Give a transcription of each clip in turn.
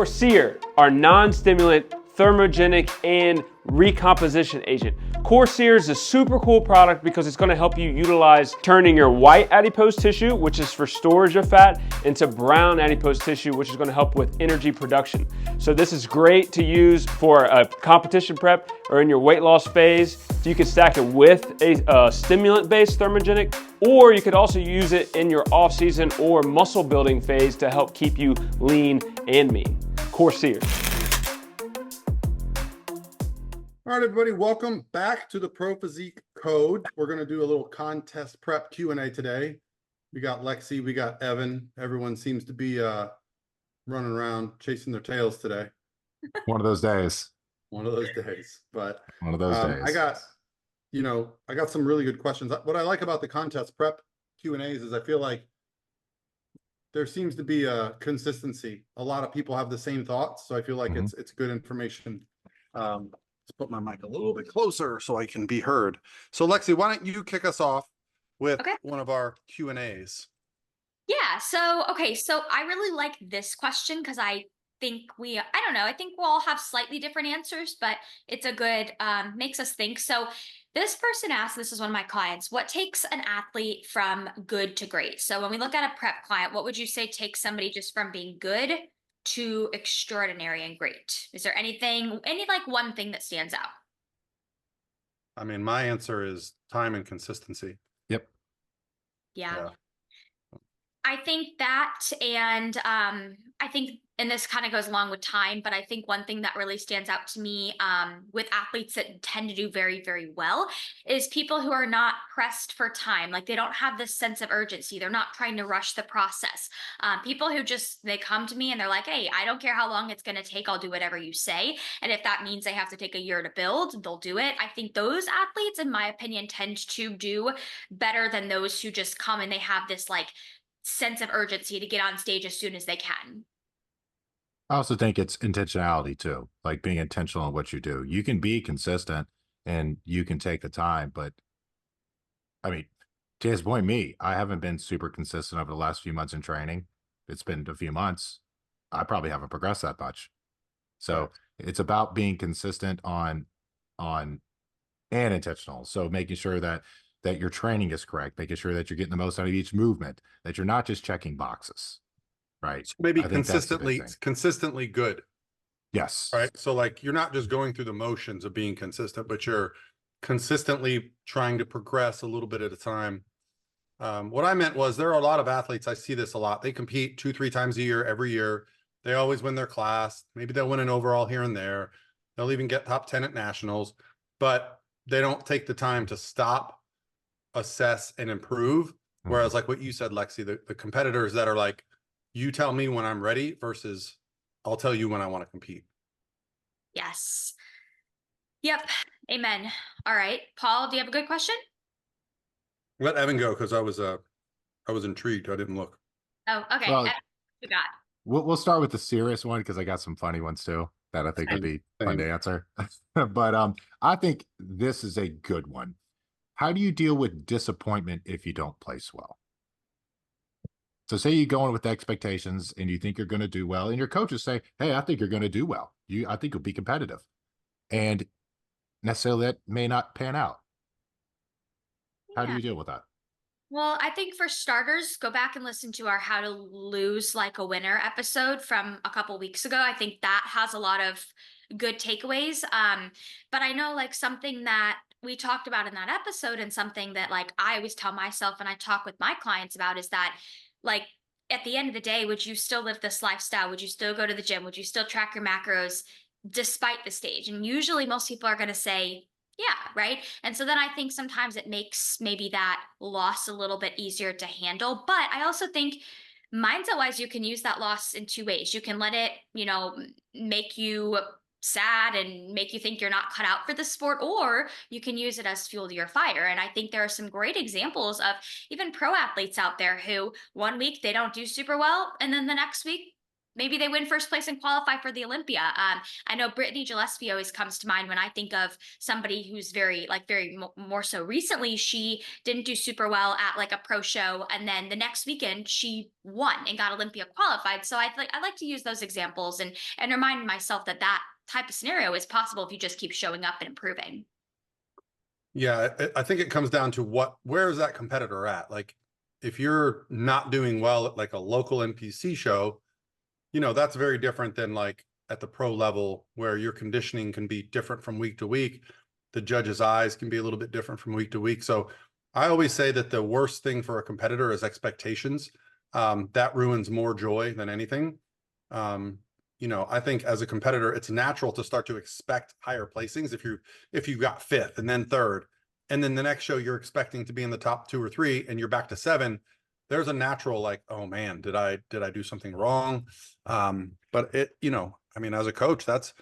Sear, our non-stimulant, thermogenic, and recomposition agent. Sear is a super cool product because it's going to help you utilize turning your white adipose tissue, which is for storage of fat, into brown adipose tissue, which is going to help with energy production. So this is great to use for a competition prep or in your weight loss phase. So you can stack it with a stimulant-based thermogenic, or you could also use it in your off-season or muscle building phase to help keep you lean and mean. Sear. All right, everybody, welcome back to the Pro Physique Code. We're going to do a little contest prep Q&A today. We got Lexi, we got Evan. Everyone seems to be running around chasing their tails today. One of those days. One of those days. But one of those days. I got some really good questions. What I like about the contest prep Q&As is I feel like there seems to be a consistency. A lot of people have the same thoughts, so I feel like it's good information. Let's put my mic a little bit closer so I can be heard. So Lexi, why don't you kick us off with one of our Q&As? Yeah. So I really like this question because I think I think we'll all have slightly different answers, but it's a good, makes us think. So this person asked, this is one of my clients, what takes an athlete from good to great? So when we look at a prep client, what would you say takes somebody just from being good to extraordinary and great? Is there any one thing that stands out? I mean, my answer is time and consistency. Yep. Yeah. I think that, and and this kind of goes along with time, but I think one thing that really stands out to me with athletes that tend to do very, very well is people who are not pressed for time. Like they don't have this sense of urgency. They're not trying to rush the process. People who they come to me and they're like, hey, I don't care how long it's going to take. I'll do whatever you say. And if that means they have to take a year to build, they'll do it. I think those athletes, in my opinion, tend to do better than those who just come and they have this sense of urgency to get on stage as soon as they can. I also think it's intentionality too, like being intentional in what you do. You can be consistent and you can take the time, but I mean, to his point, I haven't been super consistent over the last few months in training. It's been a few months. I probably haven't progressed that much. So it's about being consistent on and intentional. So making sure that your training is correct, making sure that you're getting the most out of each movement, that you're not just checking boxes, right? So maybe consistently good. Yes. Right. So you're not just going through the motions of being consistent, but you're consistently trying to progress a little bit at a time. What I meant was there are a lot of athletes, I see this a lot. They compete 2-3 times a year, every year. They always win their class. Maybe they'll win an overall here and there. They'll even get top 10 at nationals, but they don't take the time to stop, assess, and improve. Whereas like what you said, Lexi, the competitors that are like, you tell me when I'm ready versus I'll tell you when I want to compete. Yes. Yep. Amen. All right. Paul, do you have a good question? Let Evan go because I was intrigued. I didn't look. Oh, okay. Well, Evan, you got. We'll start with the serious one because I got some funny ones too that I think would be fun to answer. But I think this is a good one. How do you deal with disappointment if you don't place well? So say you go in with expectations and you think you're going to do well, and your coaches say, hey, I think you're going to do well. I think you'll be competitive. And necessarily that may not pan out. How do you deal with that? Well, I think for starters, go back and listen to our How to Lose Like a Winner episode from a couple weeks ago. I think that has a lot of good takeaways. But I know something that we talked about in that episode and something that I always tell myself and I talk with my clients about is that at the end of the day, would you still live this lifestyle? Would you still go to the gym? Would you still track your macros despite the stage? And usually most people are going to say, yeah, right. And so then I think sometimes it makes maybe that loss a little bit easier to handle. But I also think mindset wise, you can use that loss in two ways. You can let it, make you sad and make you think you're not cut out for the sport, or you can use it as fuel to your fire. And I think there are some great examples of even pro athletes out there who one week they don't do super well, and then the next week maybe they win first place and qualify for the Olympia. I know Brittany Gillespie always comes to mind when I think of somebody who's more so recently. She didn't do super well at like a pro show, and then the next weekend she won and got Olympia qualified. So I like to use those examples and remind myself that that type of scenario is possible if you just keep showing up and improving. Yeah, I think it comes down to where is that competitor at? Like, if you're not doing well at like a local NPC show, that's very different than like at the pro level where your conditioning can be different from week to week. The judge's eyes can be a little bit different from week to week. So I always say that the worst thing for a competitor is expectations. That ruins more joy than anything. I think as a competitor, it's natural to start to expect higher placings if you got fifth and then third, and then the next show you're expecting to be in the top 2 or 3 and you're back to 7. There's a natural like, oh man, did I do something wrong? But as a coach, that's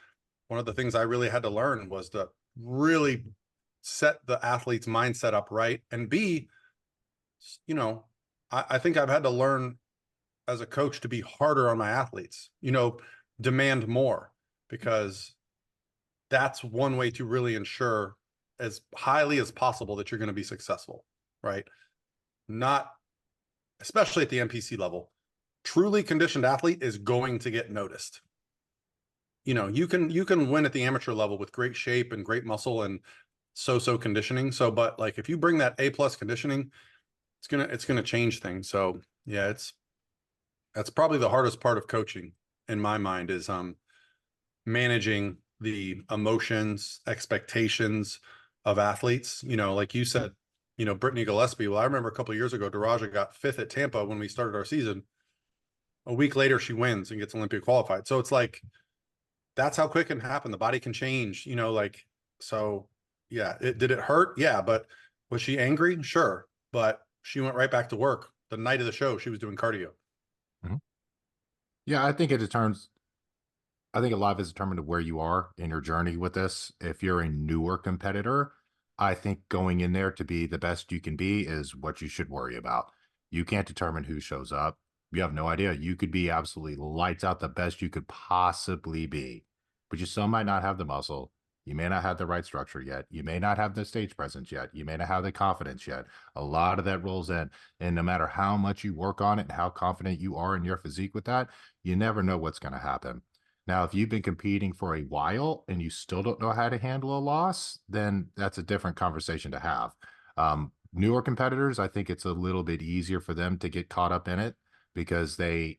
one of the things I really had to learn was to really set the athlete's mindset up right. And B, I think I've had to learn as a coach to be harder on my athletes, demand more, because that's one way to really ensure as highly as possible that you're going to be successful, right? Not, especially at the NPC level, truly conditioned athlete is going to get noticed. You can win at the amateur level with great shape and great muscle and so conditioning. So, but like if you bring that A+ conditioning, it's gonna change things. So yeah, that's probably the hardest part of coaching in my mind is managing the emotions, expectations of athletes. Like you said, Brittany Gillespie. Well, I remember a couple of years ago, Daraja got 5th at Tampa when we started our season. A week later, she wins and gets Olympia qualified. So it's like, that's how quick it can happen. The body can change, so yeah, did it hurt? Yeah. But was she angry? Sure. But she went right back to work. The night of the show, she was doing cardio. Mm-hmm. Yeah, I think I think a lot of it's determined to where you are in your journey with this. If you're a newer competitor, I think going in there to be the best you can be is what you should worry about. You can't determine who shows up. You have no idea. You could be absolutely lights out the best you could possibly be, but you still might not have the muscle. You may not have the right structure yet. You may not have the stage presence yet. You may not have the confidence yet. A lot of that rolls in. And no matter how much you work on it and how confident you are in your physique with that, you never know what's going to happen. Now, if you've been competing for a while and you still don't know how to handle a loss, then that's a different conversation to have. Newer competitors, I think it's a little bit easier for them to get caught up in it because a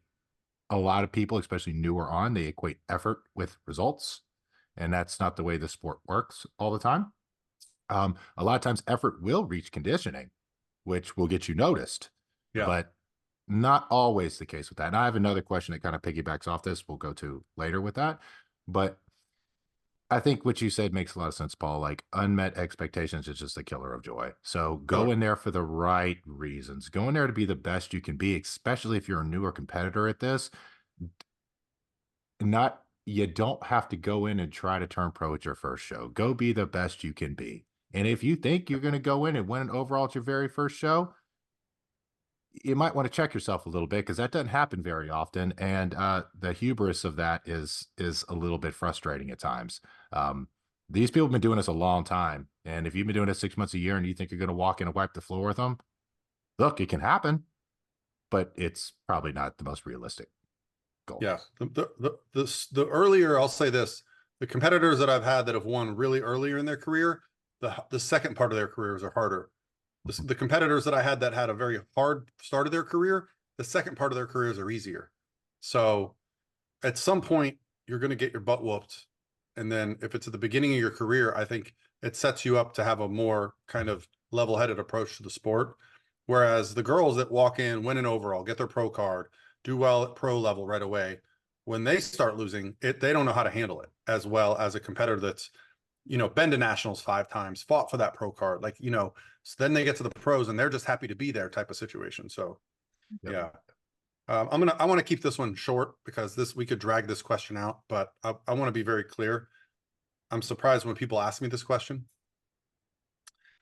lot of people, especially newer on, they equate effort with results. And that's not the way the sport works all the time. A lot of times effort will reach conditioning, which will get you noticed. Yeah. But not always the case with that. And I have another question that kind of piggybacks off this. We'll go to later with that. But I think what you said makes a lot of sense, Paul. Like unmet expectations is just a killer of joy. So go in there for the right reasons. Go in there to be the best you can be, especially if you're a newer competitor at this. You don't have to go in and try to turn pro at your first show. Go be the best you can be. And if you think you're going to go in and win an overall at your very first show, you might want to check yourself a little bit because that doesn't happen very often. And the hubris of that is a little bit frustrating at times. These people have been doing this a long time. And if you've been doing it 6 months a year and you think you're going to walk in and wipe the floor with them, look, it can happen, but it's probably not the most realistic goal. Yeah. The earlier, I'll say this, the competitors that I've had that have won really earlier in their career, the second part of their careers are harder. The competitors that I had that had a very hard start of their career, the second part of their careers are easier. So at some point, you're going to get your butt whooped. And then if it's at the beginning of your career, I think it sets you up to have a more kind of level-headed approach to the sport. Whereas the girls that walk in, win an overall, get their pro card, do well at pro level right away, when they start losing it, they don't know how to handle it as well as a competitor that's, been to nationals 5 times, fought for that pro card. Like, so then they get to the pros and they're just happy to be there type of situation. So, yeah. I want to keep this one short because we could drag this question out, but I want to be very clear. I'm surprised when people ask me this question.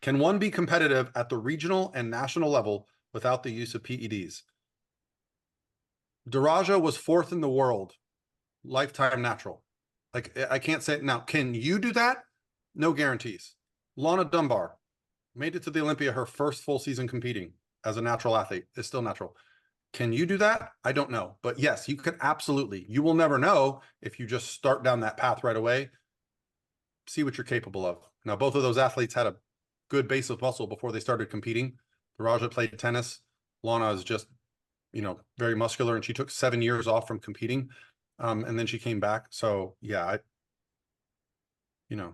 Can one be competitive at the regional and national level without the use of PEDs? Daraja was 4th in the world, lifetime natural. Like, I can't say it now. Can you do that? No guarantees. Lana Dunbar made it to the Olympia, her first full season competing as a natural athlete, is still natural. Can you do that? I don't know. But yes, you can absolutely. You will never know if you just start down that path right away. See what you're capable of. Now, both of those athletes had a good base of muscle before they started competing. Raja played tennis. Lana is just, very muscular, and she took 7 years off from competing. And then she came back. So yeah, you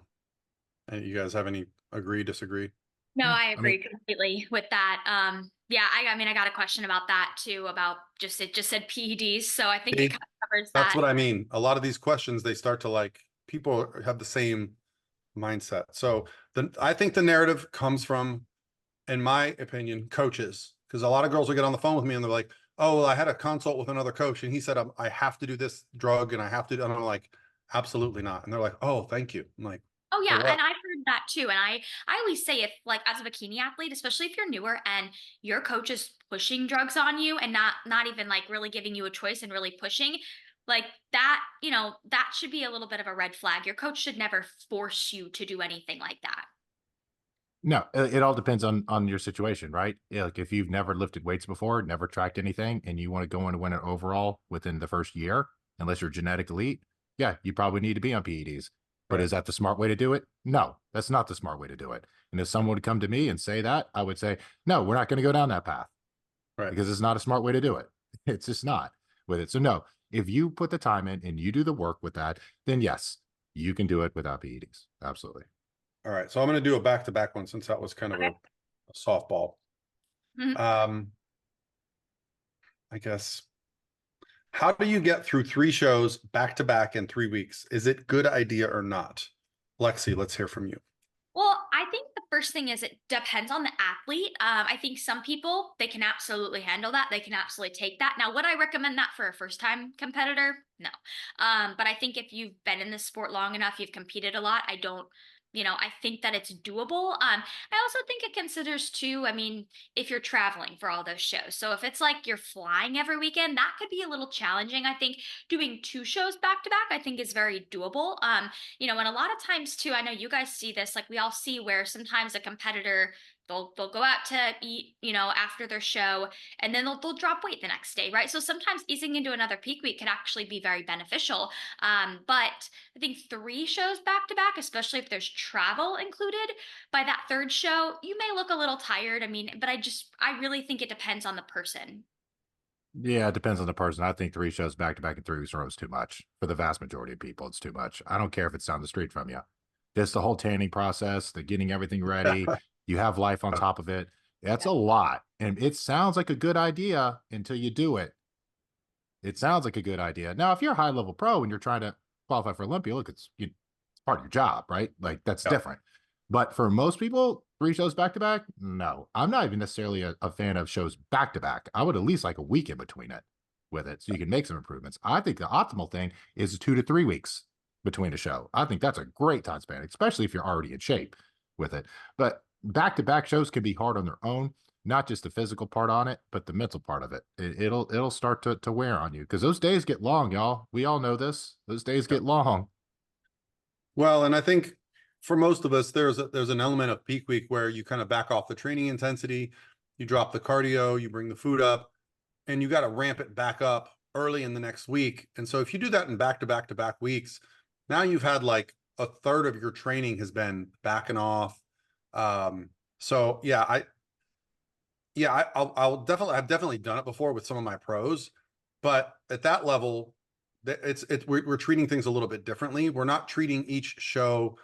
guys have any agree, disagree? No, Yeah, I I mean- agree completely with that. Yeah, I mean, I got a question about that too, about it just said PEDs. So I think it kind of covers That's that. what I mean. A lot of these questions, they start to like, people have the same mindset. So I think the narrative comes from, in my opinion, coaches, because a lot of girls will get on the phone with me and they're like, oh, well, I had a consult with another coach and he said, I have to do this drug and I have to, and I'm like, absolutely not. And they're like, oh, thank you. I'm like, Oh yeah, for what? and I've heard that too. And I always say, if like as a bikini athlete, especially if you're newer and your coach is pushing drugs on you and not even like really giving you a choice and really pushing, like that, that should be a little bit of a red flag. Your coach should never force you to do anything like that. No, it all depends on your situation, right? Yeah, like if you've never lifted weights before, never tracked anything, and you want to go in and win an overall within the first year, unless you're genetic elite, yeah, you probably need to be on PEDs. But Right. is that the smart way to do it? No, that's not the smart way to do it. And if someone would come to me and say that, I would say, no, we're not going to go down that path, Right. because it's not a smart way to do it. It's just not with it. So no, if you put the time in and you do the work with that, then yes, you can do it without PEDs. Absolutely. All right. So I'm going to do a back-to-back one since that was kind of Okay. a softball. Mhm. I guess, how do you get through 3 shows back-to-back in 3 weeks? Is it good idea or not? Lexi, let's hear from you. Well, I think the first thing is it depends on the athlete. I think some people, they can absolutely handle that. They can absolutely take that. Now, would I recommend that for a first-time competitor? No. But I think if you've been in this sport long enough, you've competed a lot, I think that it's doable. I also think it considers too, I mean, if you're traveling for all those shows. So if it's like you're flying every weekend, that could be a little challenging. I think doing 2 shows back to back, I think is very doable. And a lot of times too, I know you guys see this, like we all see where sometimes a competitor, they'll go out to eat, after their show, and then they'll drop weight the next day, right? So sometimes easing into another peak week can actually be very beneficial. But I think 3 shows back to back, especially if there's travel included, by that 3rd show, you may look a little tired. I mean, but I really think it depends on the person. Yeah, it depends on the person. I think 3 shows back to back in 3 weeks in a row is too much. For the vast majority of people, it's too much. I don't care if it's down the street from you. Just the whole tanning process, the getting everything ready, you have life on top of it. That's a lot. And it sounds like a good idea until you do it. It sounds like a good idea. Now, if you're a high level pro and you're trying to qualify for Olympia, look, it's part of your job, right? Like that's Yeah. different. But for most people, 3 shows back to back, no. I'm not even necessarily a fan of shows back to back. I would at least like a week in between it with it so you can make some improvements. I think the optimal thing is 2 to 3 weeks between a show. I think that's a great time span, especially if you're already in shape with it. But back to back shows can be hard on their own, not just the physical part on it, but the mental part of it. It'll start to wear on you because those days get long, y'all. We all know this. Those days get long. Well, and I think for most of us, there's an element of peak week where you kind of back off the training intensity, you drop the cardio, you bring the food up, and you got to ramp it back up early in the next week. And so if you do that in back to back to back weeks, now you've had like a third of your training has been backing off. So yeah, I've definitely done it before with some of my pros, but at that level, we're treating things a little bit differently. We're not treating each show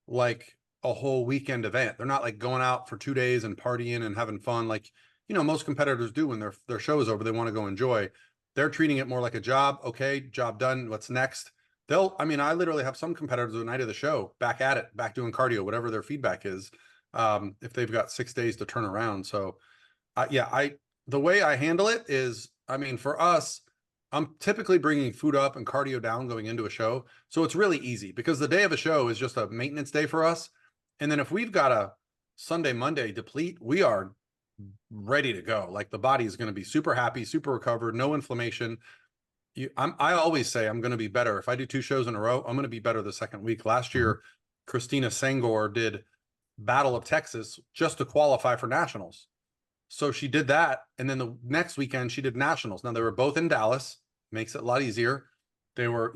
like a whole weekend event. They're not like going out for 2 days and partying and having fun like most competitors do when their show is over. They want to go enjoy. They're treating it more like a job. Okay, job done. What's next? I literally have some competitors the night of the show back at it, back doing cardio, whatever their feedback is. If they've got 6 days to turn around. So the way I handle it is, for us, I'm typically bringing food up and cardio down going into a show. So it's really easy because the day of a show is just a maintenance day for us. And then if we've got a Sunday, Monday deplete, we are ready to go. Like the body is going to be super happy, super recovered, no inflammation. I always say I'm going to be better. If I do 2 shows in a row, I'm going to be better the second week. Last year, Christina Sangor did Battle of Texas just to qualify for nationals. So she did that. And then the next weekend she did nationals. Now they were both in Dallas, makes it a lot easier. They were,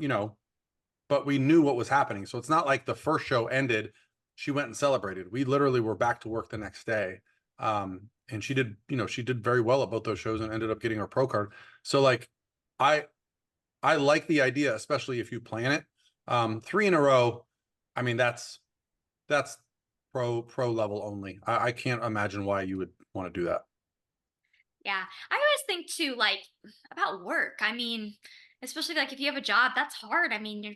but we knew what was happening. So it's not like the first show ended, she went and celebrated. We literally were back to work the next day. And she did, she did very well at both those shows and ended up getting her pro card. So like, I like the idea, especially if you plan it. 3 in a row. I mean, that's pro level only. I can't imagine why you would want to do that. Yeah. I always think too, like about work. I mean, especially like if you have a job, that's hard. I mean, you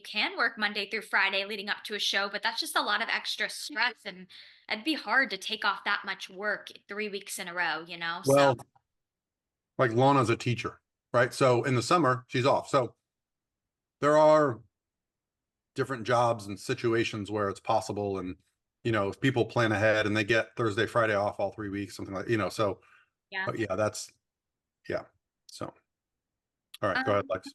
can work Monday through Friday leading up to a show, but that's just a lot of extra stress and it'd be hard to take off that much work 3 weeks in a row, you know? So, Well, like Lana's a teacher, right? So in the summer, she's off. So there are different jobs and situations where it's possible. And, if people plan ahead and they get Thursday, Friday off all 3 weeks, something like, so, yeah. but yeah, yeah. So, all right, go ahead, Um, Lex.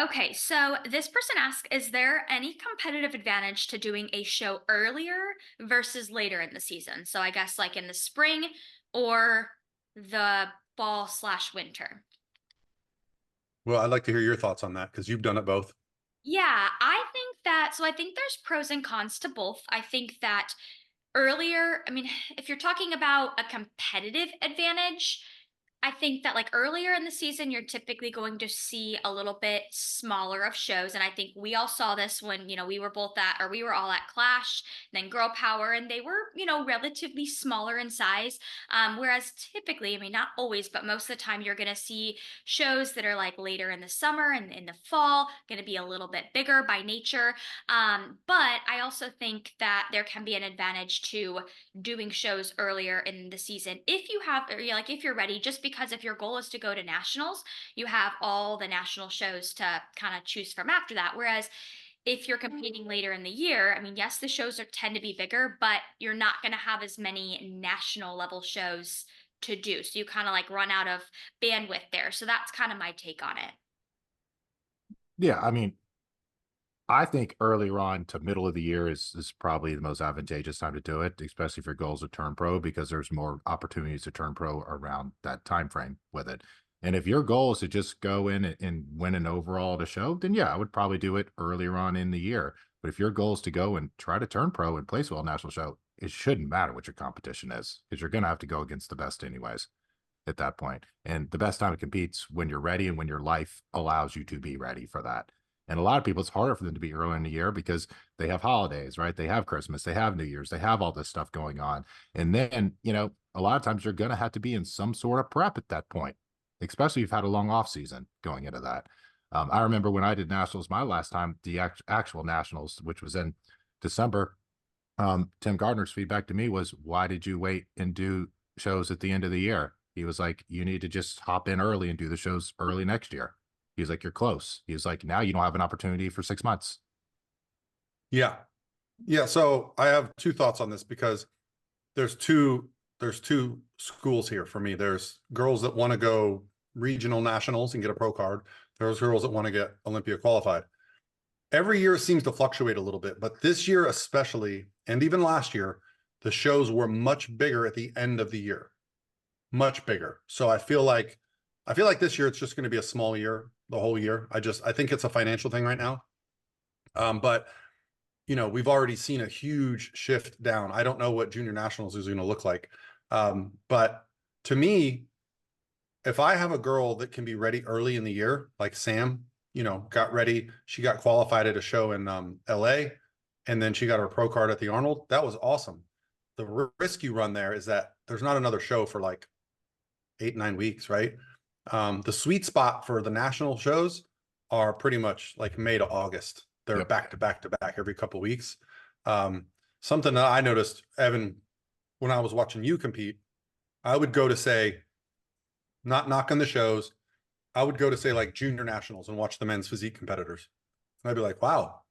okay, so this person asks, is there any competitive advantage to doing a show earlier versus later in the season? So I guess like in the spring or the fall/winter. Well, I'd like to hear your thoughts on that because you've done it both. Yeah, I think there's pros and cons to both. I think that earlier, I mean, if you're talking about a competitive advantage, I think that like earlier in the season, you're typically going to see a little bit smaller of shows. And I think we all saw this when, we were we were all at Clash, then Girl Power, and they were, relatively smaller in size. Whereas typically, I mean, not always, but most of the time, you're going to see shows that are like later in the summer and in the fall, going to be a little bit bigger by nature. But I also think that there can be an advantage to doing shows earlier in the season if you have, or like if you're ready, just because if your goal is to go to nationals, you have all the national shows to kind of choose from after that. Whereas if you're competing later in the year, I mean, yes, the shows tend to be bigger, but you're not going to have as many national level shows to do. So you kind of like run out of bandwidth there. So that's kind of my take on it. Yeah, I mean, I think earlier on to middle of the year is probably the most advantageous time to do it, especially if your goal is to turn pro, because there's more opportunities to turn pro around that time frame with it. And if your goal is to just go in and win an overall at a show, then yeah, I would probably do it earlier on in the year. But if your goal is to go and try to turn pro and place well at national show, it shouldn't matter what your competition is, because you're going to have to go against the best anyways at that point. And the best time to compete's when you're ready and when your life allows you to be ready for that. And a lot of people, it's harder for them to be early in the year because they have holidays, right? They have Christmas, they have New Year's, they have all this stuff going on. And then, a lot of times you're going to have to be in some sort of prep at that point, especially if you've had a long off season going into that. I remember when I did nationals, my last time, the actual nationals, which was in December, Tim Gardner's feedback to me was, why did you wait and do shows at the end of the year? He was like, you need to just hop in early and do the shows early next year. He was like, you're close. He was like, now you don't have an opportunity for 6 months. Yeah. Yeah. So I have 2 thoughts on this because there's two schools here for me. There's girls that want to go regional nationals and get a pro card. There's girls that want to get Olympia qualified. Every year seems to fluctuate a little bit, but this year especially, and even last year, the shows were much bigger at the end of the year. Much bigger. So I feel like this year it's just going to be a small year, the whole year. I think it's a financial thing right now. But we've already seen a huge shift down. I don't know what junior nationals is going to look like. But to me, if I have a girl that can be ready early in the year, like Sam, got ready, she got qualified at a show in LA, and then she got her pro card at the Arnold. That was awesome. The risk you run there is that there's not another show for like 8-9 weeks, right? The sweet spot for the national shows are pretty much like May to August. They're back to back to back every couple of weeks. Something that I noticed, Evan, when I was watching you compete, I would go to say, not knocking the shows, I would go to say like junior nationals and watch the men's physique competitors. And I'd be like, wow,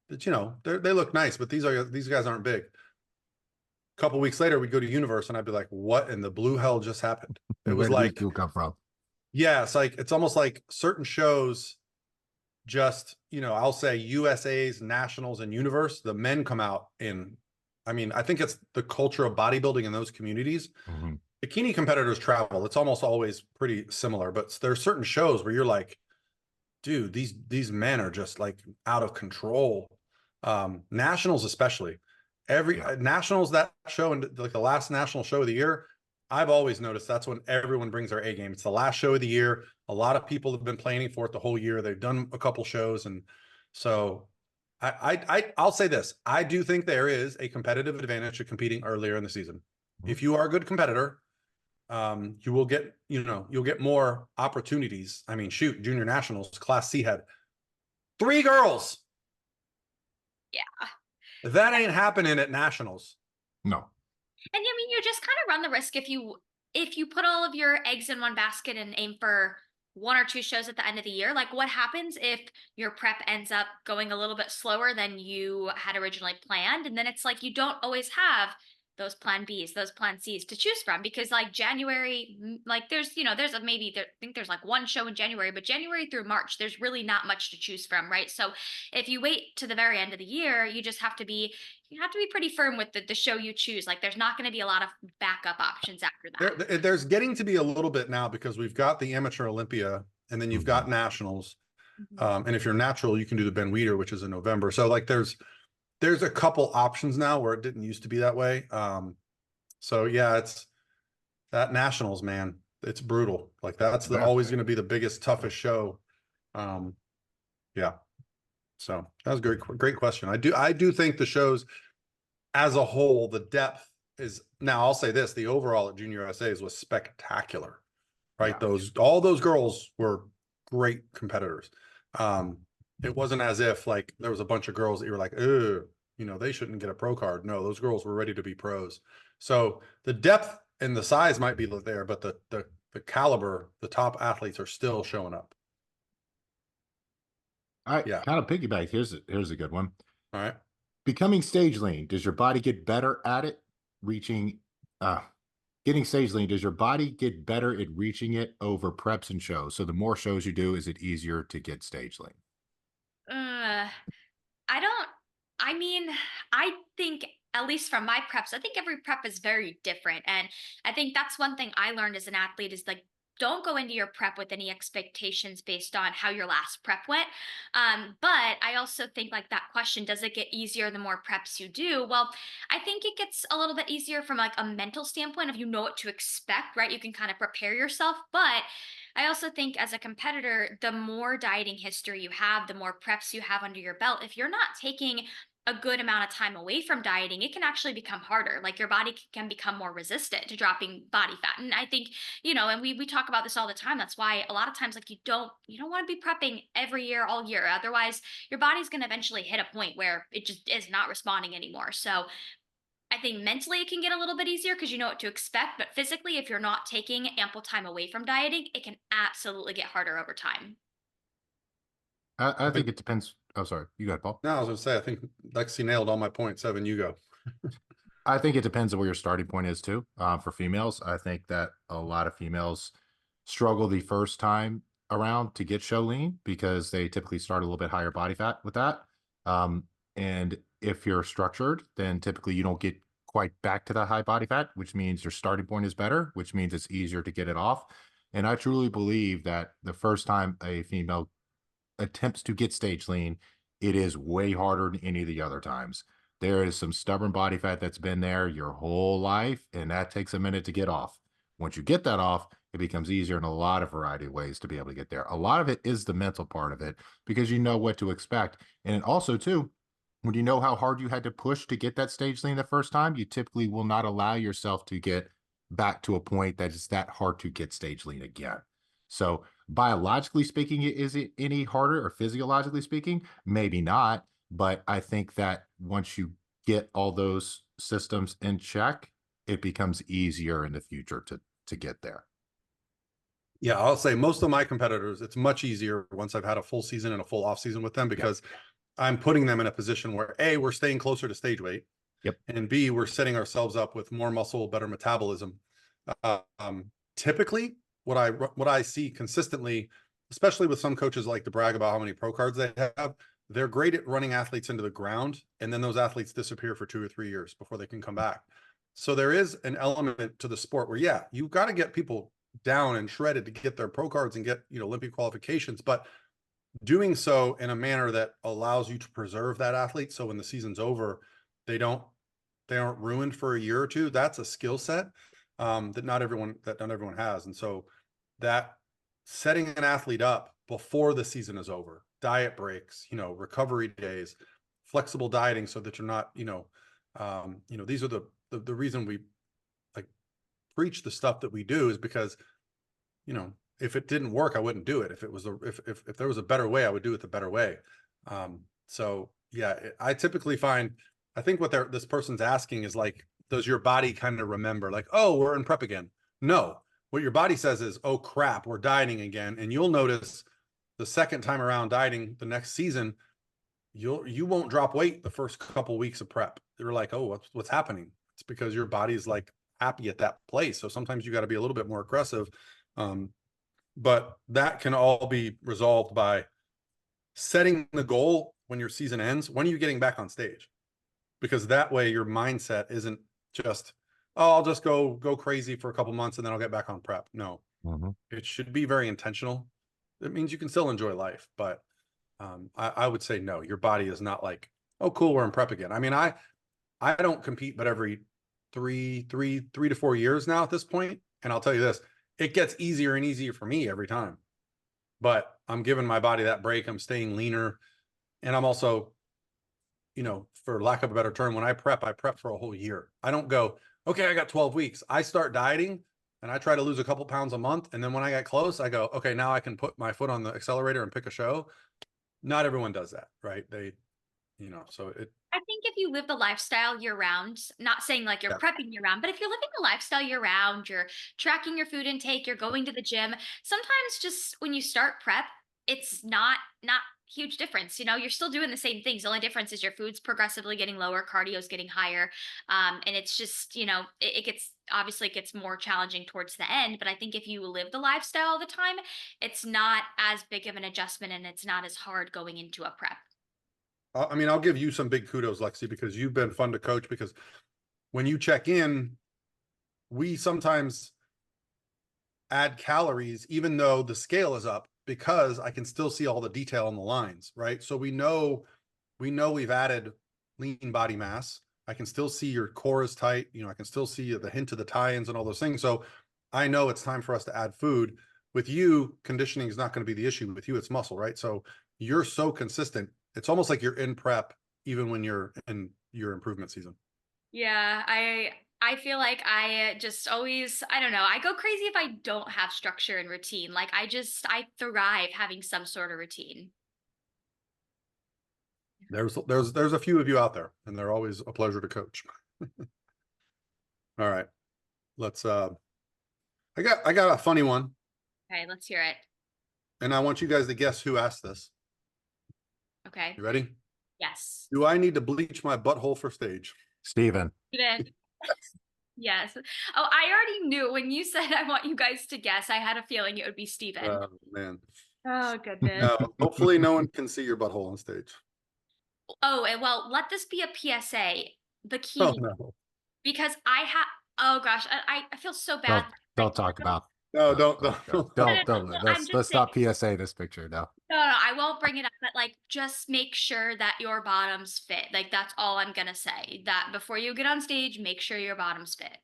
but they look nice, but these guys aren't big. A couple weeks later, we'd go to Universe, and I'd be like, "What in the blue hell just happened?" It was Where did these like, two come from? yeah, it's almost like certain shows just, I'll say USA's, Nationals, and Universe, the men come out in, I mean, I think it's the culture of bodybuilding in those communities. Mhm. Bikini competitors travel. It's almost always pretty similar, but there are certain shows where you're like, dude, these men are just like out of control. Nationals, especially. Every Yeah. Nationals, that show, and like the last national show of the year, I've always noticed that's when everyone brings their A game. It's the last show of the year. A lot of people have been planning for it the whole year. They've done a couple shows, and so I'll say this: I do think there is a competitive advantage to competing earlier in the season. If you are a good competitor, you will get, you'll get more opportunities. I mean, shoot, junior nationals, Class C had 3 girls. Yeah. That ain't happening at nationals. No. And I mean, you just kind of run the risk if you put all of your eggs in one basket and aim for 1 or 2 shows at the end of the year. Like, what happens if your prep ends up going a little bit slower than you had originally planned? And then it's like you don't always have those plan Bs, those plan Cs to choose from, because like January, like there's I think there's like 1 show in January, but January through March, there's really not much to choose from, right? So if you wait to the very end of the year, you have to be pretty firm with the show you choose. Like, there's not going to be a lot of backup options after that. There's getting to be a little bit now, because we've got the Amateur Olympia, and then you've got nationals. Mhm. And if you're natural, you can do the Ben Weider, which is in November. So like there's a couple options now where it didn't used to be that way. So yeah, it's that nationals, man. It's brutal. Like that's always going to be the biggest, toughest show. Yeah. So that was a great question. I do think the shows as a whole, the depth is, now I'll say this, the overall at Junior USA's was spectacular, right? Yeah. All those girls were great competitors. It wasn't as if like there was a bunch of girls that you were like, they shouldn't get a pro card. No, those girls were ready to be pros. So the depth and the size might be there, but the caliber, the top athletes are still showing up. All right. Yeah. Kind of piggyback. Here's a good one. All right. Becoming stage lean. Does your body get better at it? Getting stage lean. Does your body get better at reaching it over preps and shows? So the more shows you do, is it easier to get stage lean? I don't, I mean, I think, at least from my preps, I think every prep is very different. And I think that's one thing I learned as an athlete is like, don't go into your prep with any expectations based on how your last prep went. But I also think like that question, does it get easier the more preps you do? Well, I think it gets a little bit easier from like a mental standpoint of what to expect, right? You can kind of prepare yourself. But I also think as a competitor, the more dieting history you have, the more preps you have under your belt, if you're not taking a good amount of time away from dieting, it can actually become harder. Like your body can become more resistant to dropping body fat. And I think, and we talk about this all the time. That's why a lot of times like you don't want to be prepping every year, all year. Otherwise, your body's going to eventually hit a point where it just is not responding anymore. So I think mentally it can get a little bit easier because you know what to expect, but physically, if you're not taking ample time away from dieting, it can absolutely get harder over time. I think it depends. Oh, sorry. You got it, Paul. No, I was going to say, I think Lexi nailed all my points. Evan, you go. I think it depends on where your starting point is too. For females, I think that a lot of females struggle the first time around to get show lean because they typically start a little bit higher body fat with that. And if you're structured, then typically you don't get quite back to that high body fat, which means your starting point is better, which means it's easier to get it off. And I truly believe that the first time a female attempts to get stage lean, it is way harder than any of the other times. There is some stubborn body fat that's been there your whole life, and that takes a minute to get off. Once you get that off, it becomes easier in a lot of variety of ways to be able to get there. A lot of it is the mental part of it because you know what to expect. And also, too, when you know how hard you had to push to get that stage lean the first time, you typically will not allow yourself to get back to a point that is that hard to get stage lean again. So biologically speaking, is it any harder, or physiologically speaking? Maybe not. But I think that once you get all those systems in check, it becomes easier in the future to get there. Yeah, I'll say most of my competitors, it's much easier once I've had a full season and a full off season with them because I'm putting them in a position where A, we're staying closer to stage weight. Yep. And B, we're setting ourselves up with more muscle, better metabolism. Typically, what I see consistently, especially with some coaches like to brag about how many pro cards they have, they're great at running athletes into the ground, and then those athletes disappear for 2 or 3 years before they can come back. So there is an element to the sport where, yeah, you've got to get people down and shredded to get their pro cards and get, Olympic qualifications, but doing so in a manner that allows you to preserve that athlete. So when the season's over, they aren't ruined for a year or two. That's a skill set that not everyone has. And so that setting an athlete up before the season is over, diet breaks, recovery days, flexible dieting, so that you're not, these are the reason we like preach the stuff that we do, is because, if it didn't work, I wouldn't do it. If it was if there was a better way, I would do it the better way. So yeah, I typically find, I think what this person's asking is like, does your body kind of remember, like, oh, we're in prep again? No, what your body says is, oh crap, we're dieting again. And you'll notice the second time around dieting the next season, you won't drop weight the first couple weeks of prep. You're like, oh, what's happening? It's because your body's like happy at that place. So sometimes you got to be a little bit more aggressive. But that can all be resolved by setting the goal when your season ends. When are you getting back on stage? Because that way your mindset isn't just, oh, I'll just go crazy for a couple months and then I'll get back on prep. No, It should be very intentional. It means you can still enjoy life, but I would say no, your body is not like, oh, cool, we're in prep again. I mean, I don't compete, but every three to 4 years now at this point. And I'll tell you this, it gets easier and easier for me every time, but I'm giving my body that break. I'm staying leaner. And I'm also, for lack of a better term, when I prep for a whole year. I don't go, okay, I got 12 weeks. I start dieting and I try to lose a couple pounds a month. And then when I get close, I go, okay, now I can put my foot on the accelerator and pick a show. Not everyone does that, right? So I think if you live the lifestyle year round, not saying like you're yeah. prepping year round, but if you're living the lifestyle year round, you're tracking your food intake, you're going to the gym, sometimes just when you start prep, it's not huge difference. You're still doing the same things. The only difference is your food's progressively getting lower, cardio's getting higher. And it's just, it gets more challenging towards the end. But I think if you live the lifestyle all the time, it's not as big of an adjustment and it's not as hard going into a prep. I mean, I'll give you some big kudos, Lexi, because you've been fun to coach, because when you check in, we sometimes add calories, even though the scale is up, because I can still see all the detail on the lines, right? So we know we've added lean body mass. I can still see your core is tight. I can still see the hint of the tie-ins and all those things. So I know it's time for us to add food. With you, conditioning is not going to be the issue. With you, it's muscle, right? So you're so consistent. It's almost like you're in prep, even when you're in your improvement season. Yeah, I feel like I just always, I don't know, I go crazy if I don't have structure and routine. Like I thrive having some sort of routine. There's a few of you out there, and they're always a pleasure to coach. All right. Let's I got a funny one. Okay, let's hear it. And I want you guys to guess who asked this. Okay. You ready? Yes. Do I need to bleach my butthole for stage? Steven. Yes. Oh, I already knew when you said I want you guys to guess, I had a feeling it would be Steven. Oh man. Oh goodness. No, hopefully no one can see your butthole on stage. Oh, and well, let this be a PSA. The key, Oh no. because oh gosh, I feel so bad. Don't talk about. No, don't. Let's stop PSA this picture. No. No, I won't bring it up, but like just make sure that your bottoms fit. Like that's all I'm gonna say. That before you get on stage, make sure your bottoms fit.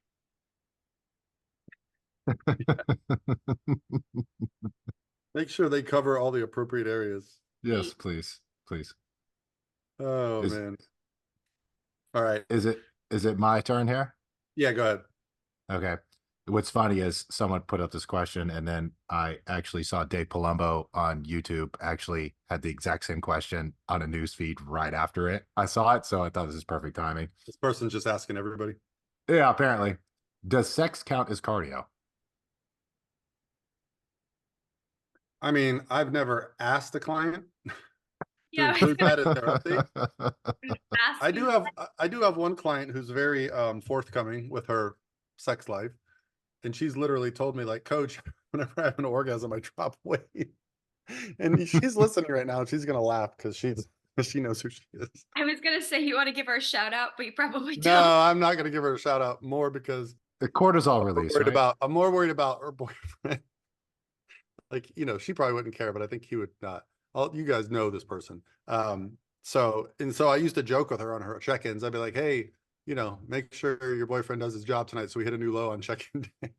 Make sure they cover all the appropriate areas. Yes, please. Oh man. All right. Is it my turn here? Yeah, go ahead. Okay. What's funny is someone put up this question, and then I actually saw Dave Palumbo on YouTube actually had the exact same question on a news feed right after it. I saw it, so I thought this is perfect timing. This person's just asking everybody. Yeah, apparently. Does sex count as cardio? I mean, I've never asked a client, Yeah, I was include gonna that in their update. ask I you. do have one client who's very forthcoming with her sex life, and she's literally told me, like, coach, whenever I have an orgasm, I drop weight. And she's listening right now, and she's gonna laugh because she knows who she is. I was gonna say you want to give her a shout out, but you probably No, don't. I'm not gonna give her a shout out more because The cortisol release, right? I'm more worried about her boyfriend. Like, she probably wouldn't care, but I think he would not. You guys know this person. So I used to joke with her on her check-ins. I'd be like, hey, make sure your boyfriend does his job tonight so we hit a new low on check-in day.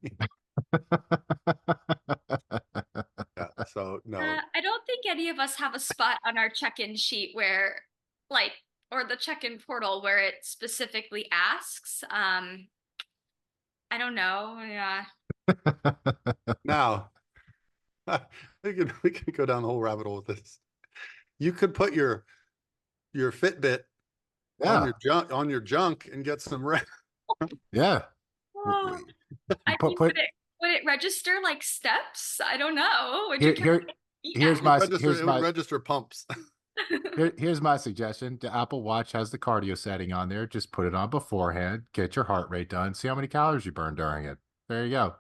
Yeah, so no. I don't think any of us have a spot on our check-in sheet where, like, or the check-in portal where it specifically asks. I don't know. Yeah. Now, we can go down the whole rabbit hole with this. You could put your Fitbit Yeah, on your junk and get some rest. yeah. Oh, I Put mean, put would it register like steps? I don't know. Would here you try here to eat here's at- my It would register pumps. here's my suggestion. The Apple Watch has the cardio setting on there. Just put it on beforehand. Get your heart rate done. See how many calories you burn during it. There you go.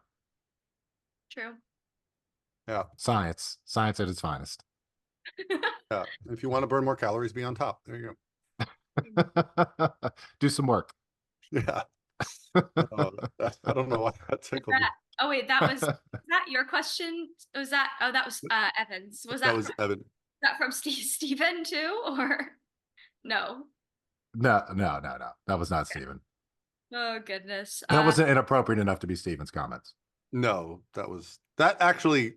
True. Yeah, Science at its finest. yeah. If you want to burn more calories, be on top. There you Do some work. go. Yeah. I don't know why that tickled me. Oh wait, was that your question? Was that that was Evan's? Was That was Evan. that from Steven too, or no? No. That was not Steven. Oh goodness. That wasn't inappropriate enough to be Steven's comments. No, that actually.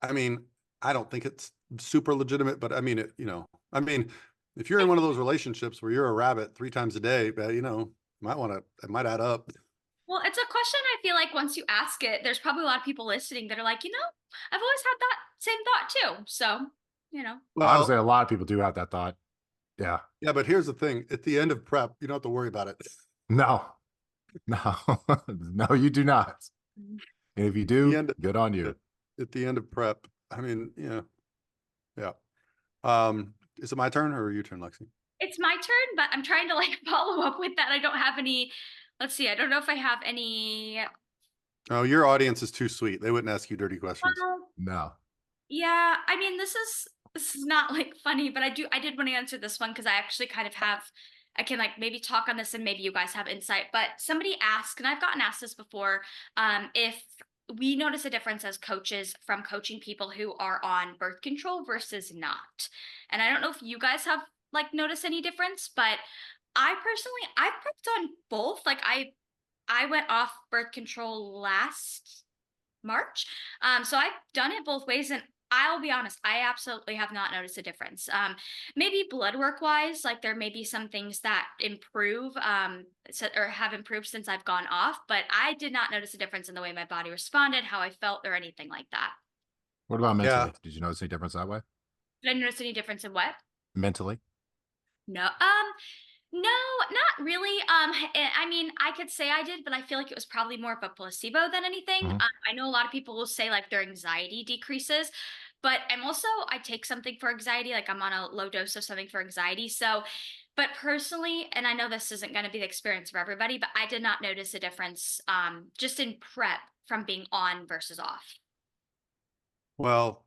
I mean, I don't think it's super legitimate, but I mean, if you're in one of those relationships where you're a rabbit 3 times a day, it might add up. Well, it's a question I feel like once you ask it, there's probably a lot of people listening that are like, I've always had that same thought too. So, Well, Honestly, a lot of people do have that thought. Yeah. yeah, but here's the thing: at the end of prep, you don't have to worry about it. No. No, you do not. Mhm. And if you do, end- good on you. At the end of prep, I mean, yeah. Is it my turn or your turn, Lexi? It's my turn, but I'm trying to like follow up with that. I don't have any. Let's see. I don't know if I have any. Oh, your audience is too sweet. They wouldn't ask you dirty questions. No. Yeah, I mean, this is not like funny, but I did want to answer this one because I actually kind of have. I can like maybe talk on this and maybe you guys have insight. But somebody asked, and I've gotten asked this before, if we notice a difference as coaches from coaching people who are on birth control versus not. And I don't know if you guys have like noticed any difference, but I personally I've prepped on both. Like I went off birth control last March. So I've done it both ways, and I'll be honest, I absolutely have not noticed a difference. Maybe blood work wise, like there may be some things that improve or have improved since I've gone off, but I did not notice a difference in the way my body responded, how I felt, or anything like that. What about mentally? Yeah. Did you notice any difference that way? Did I notice any difference in what? Mentally? No. No, not really. I mean, I could say I did, but I feel like it was probably more of a placebo than anything. Mhm. I know a lot of people will say like their anxiety decreases, but I take something for anxiety, like I'm on a low dose of something for anxiety. So, but personally, and I know this isn't going to be the experience for everybody, but I did not notice a difference just in prep from being on versus off. Well,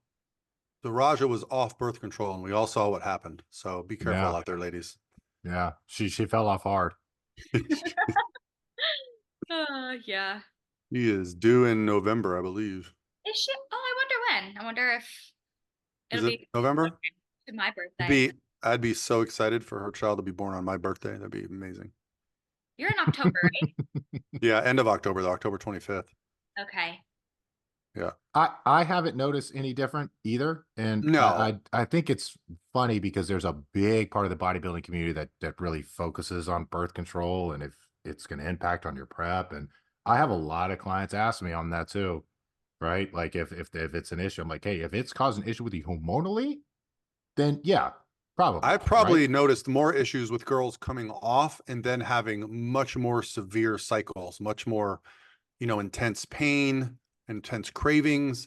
the Raja was off birth control, and we all saw what happened. So be careful Yeah. out there, ladies. Yeah. She fell off hard. Yeah. He is due in November, I believe. Is she? Oh, I wonder when. I wonder if Is it'll it be November? to my birthday. I'd be so excited for her child to be born on my birthday. That'd be amazing. You're in October, right? Yeah, end of October, though, October 25th. Okay. Yeah. I haven't noticed any different either. And No. I think it's funny because there's a big part of the bodybuilding community that really focuses on birth control and if it's going to impact on your prep. And I have a lot of clients ask me on that too, right? Like if it's an issue, I'm like, hey, if it's causing an issue with you hormonally, then yeah, probably. I probably right? noticed more issues with girls coming off and then having much more severe cycles, much more, intense pain, intense cravings.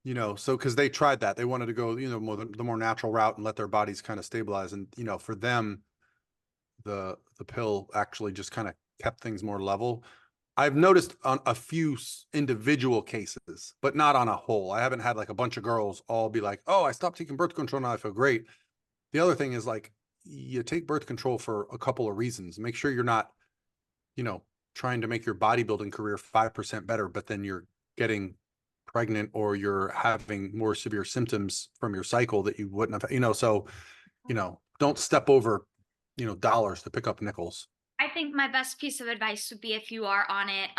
you know, so because they tried that, they wanted to go, you know, the more natural route and let their bodies kind of stabilize. And, you know, for them, the pill actually just kind of kept things more level. I've noticed on a few individual cases, but not on a whole. I haven't had like a bunch of girls all be like, oh, I stopped taking birth control, now I feel great. The other thing is like, you take birth control for a couple of reasons. Make sure you're not, you know, trying to make your bodybuilding career 5% better, but then you're getting pregnant or you're having more severe symptoms from your cycle that you wouldn't have, you know, so, you know, don't step over, you know, dollars to pick up nickels. I think my best piece of advice would be if you are on it.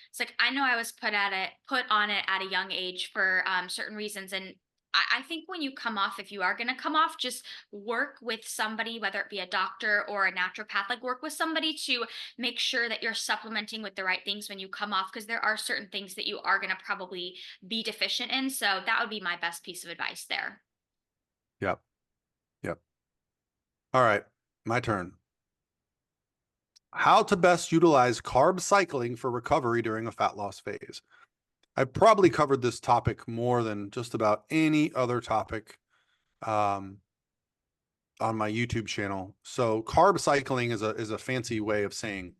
It's like I know I was put on it at a young age for certain reasons, and I think when you come off, if you are going to come off, just work with somebody, whether it be a doctor or a naturopath. Like work with somebody to make sure that you're supplementing with the right things when you come off, because there are certain things that you are going to probably be deficient in. So that would be my best piece of advice there. Yep. Yep. All right. My turn. How to best utilize carb cycling for recovery during a fat loss phase. I probably covered this topic more than just about any other topic on my YouTube channel. So carb cycling is a fancy way of saying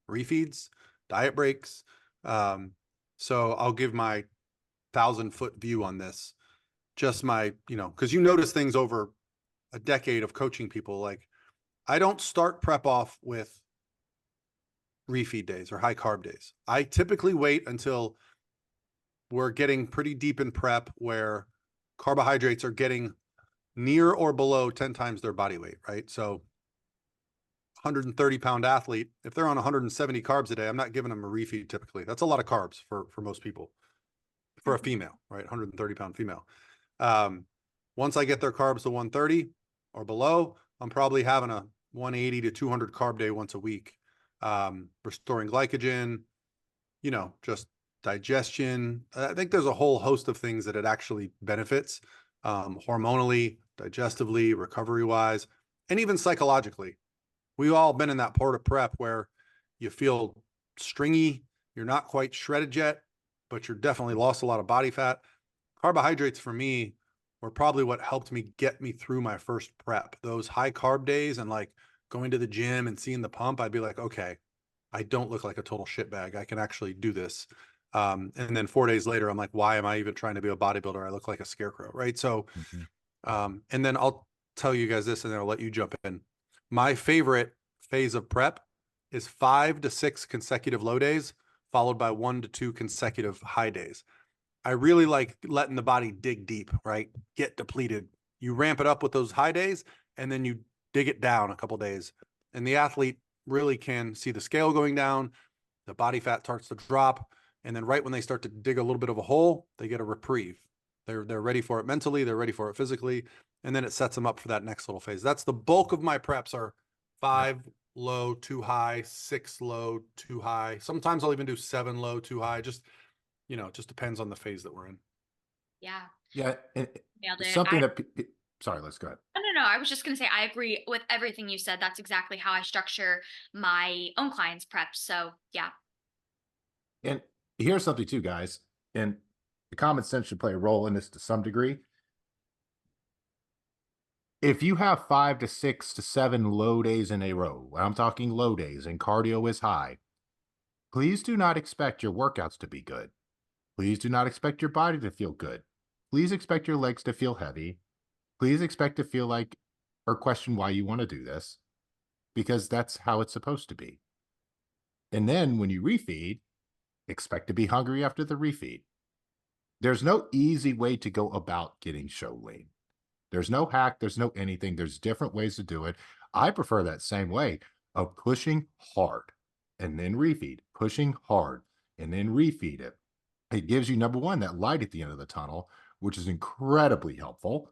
refeeds, diet breaks. So I'll give my 1,000-foot view on this. Just my, you know, because you notice things over a decade of coaching people. Like I don't start prep off with refeed days or high carb days. I typically wait until we're getting pretty deep in prep where carbohydrates are getting near or below 10 times their body weight, right? So 130-pound athlete, if they're on 170 carbs a day, I'm not giving them a refeed typically. That's a lot of carbs for most people, for a female, right? 130-pound female. Once I get their carbs to 130 or below, I'm probably having a 180 to 200 carb day once a week. Restoring glycogen, you know, just digestion. I think there's a whole host of things that it actually benefits, hormonally, digestively, recovery wise, and even psychologically. We've all been in that part of prep where you feel stringy, you're not quite shredded yet, but you're definitely lost a lot of body fat. Carbohydrates for me were probably what helped me get me through my first prep. Those high carb days and like going to the gym and seeing the pump, I'd be like, okay, I don't look like a total shitbag. I can actually do this. And then 4 days later, I'm like, why am I even trying to be a bodybuilder? I look like a scarecrow, right? So, and then I'll tell you guys this, and then I'll let you jump in. My favorite phase of prep is 5 to 6 consecutive low days, followed by 1 to 2 consecutive high days. I really like letting the body dig deep, right? Get depleted. You ramp it up with those high days, and then you dig it down a couple days. And the athlete really can see the scale going down, the body fat starts to drop, and then right when they start to dig a little bit of a hole, they get a reprieve. They're ready for it mentally, they're ready for it physically, and then it sets them up for that next little phase. That's the bulk of my preps are 5 low, 2 high, 6 low, 2 high. Sometimes I'll even do 7 low, 2 high. Just, you know, it just depends on the phase that we're in. Yeah. Yeah. And Nailed it. something that, sorry, let's go ahead. No. I was just going to say, I agree with everything you said. That's exactly how I structure my own clients' preps. So yeah. And here's something too, guys, and the common sense should play a role in this to some degree. If you have 5 to 6 to 7 low days in a row, I'm talking low days and cardio is high, please do not expect your workouts to be good. Please do not expect your body to feel good. Please expect your legs to feel heavy. Please expect to feel like or question why you want to do this, because that's how it's supposed to be. And then when you refeed, expect to be hungry after the refeed. There's no easy way to go about getting show lean. There's no hack. There's no anything. There's different ways to do it. I prefer that same way of pushing hard and then refeed, pushing hard and then refeed it. It gives you, number one, that light at the end of the tunnel, which is incredibly helpful.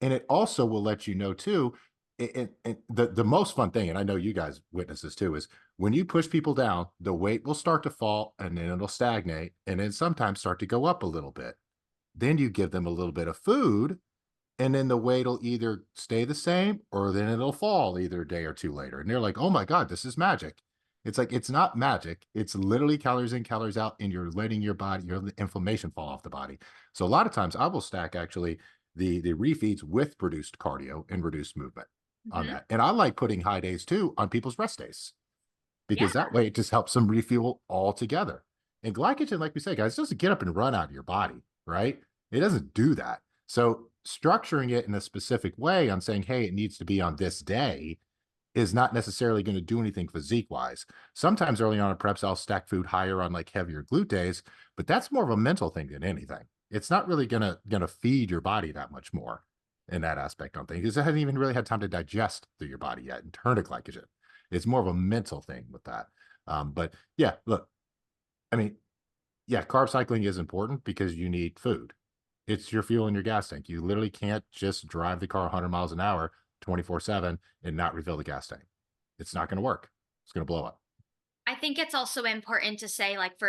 And it also will let you know too, the most fun thing, and I know you guys witness this too, is when you push people down, the weight will start to fall and then it'll stagnate and then sometimes start to go up a little bit. Then you give them a little bit of food and then the weight will either stay the same or then it'll fall either a day or two later. And they're like, oh my God, this is magic. It's like, it's not magic. It's literally calories in, calories out, and you're letting your body, your inflammation fall off the body. So a lot of times I will stack actually the refeeds with reduced cardio and reduced movement on Mhm. that. And I like putting high days too on people's rest days, Yeah. because that way it just helps them refuel all together. And glycogen, like we say, guys, doesn't get up and run out of your body, right? It doesn't do that. So structuring it in a specific way on saying, hey, it needs to be on this day is not necessarily going to do anything physique wise. Sometimes early on in preps, I'll stack food higher on like heavier glute days, but that's more of a mental thing than anything. It's not really gonna feed your body that much more in that aspect on things, because it hasn't even really had time to digest through your body yet and turn to glycogen. It's more of a mental thing with that. But yeah, look, I mean, yeah, carb cycling is important because you need food. It's your fuel in your gas tank. You literally can't just drive the car 100 miles an hour 24/7 and not refill the gas tank. It's not going to work. It's going to blow up. I think it's also important to say, like,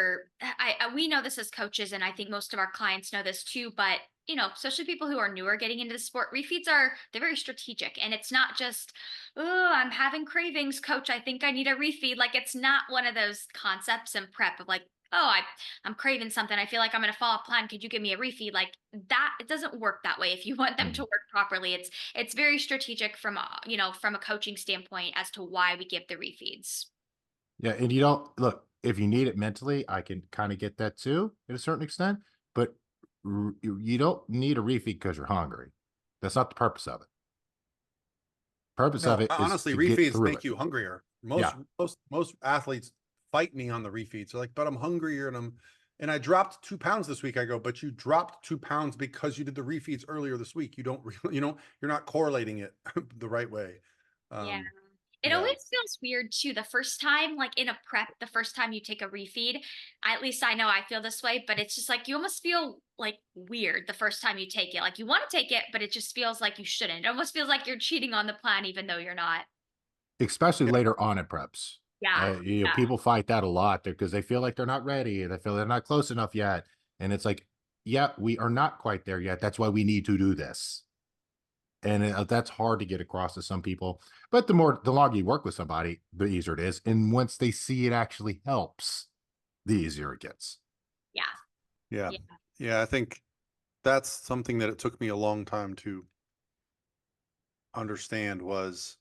we know this as coaches, and I think most of our clients know this too. But especially people who are newer getting into the sport, refeeds they're very strategic, and it's not just, oh, I'm having cravings, coach. I think I need a refeed. Like, it's not one of those concepts in prep of like, oh, I'm craving something. I feel like I'm going to fall off plan. Could you give me a refeed? Like that, it doesn't work that way. If you want them to Mhm. work properly, it's very strategic from from a coaching standpoint as to why we give the refeeds. Yeah, and you don't look, if you need it mentally, I can kind of get that too at a certain extent, but you don't need a refeed because you're hungry. That's not the purpose of it. Purpose of No, it is honestly, to get refeeds through make it. you hungrier. Yeah. Most athletes fight me on the refeeds. They're like, but I'm hungrier and I dropped 2 pounds this week. I go, but you dropped 2 pounds because you did the refeeds earlier this week. You don't really, you're not correlating it the right way. Yeah. Um, It yeah. always feels weird too. The first time, like in a prep, the first time you take a refeed, at least I know I feel this way, but it's just like you almost feel like weird the first time you take it. Like you want to take it, but it just feels like you shouldn't. It almost feels like you're cheating on the plan, even though you're not. Especially Yeah. later on in preps. Yeah. Yeah. People fight that a lot because they feel like they're not ready. They feel they're not close enough yet. And it's like, yeah, we are not quite there yet. That's why we need to do this. And that's hard to get across to some people. But the longer you work with somebody, the easier it is. And once they see it actually helps, the easier it gets. Yeah. Yeah. Yeah. Yeah. I think that's something that it took me a long time to understand was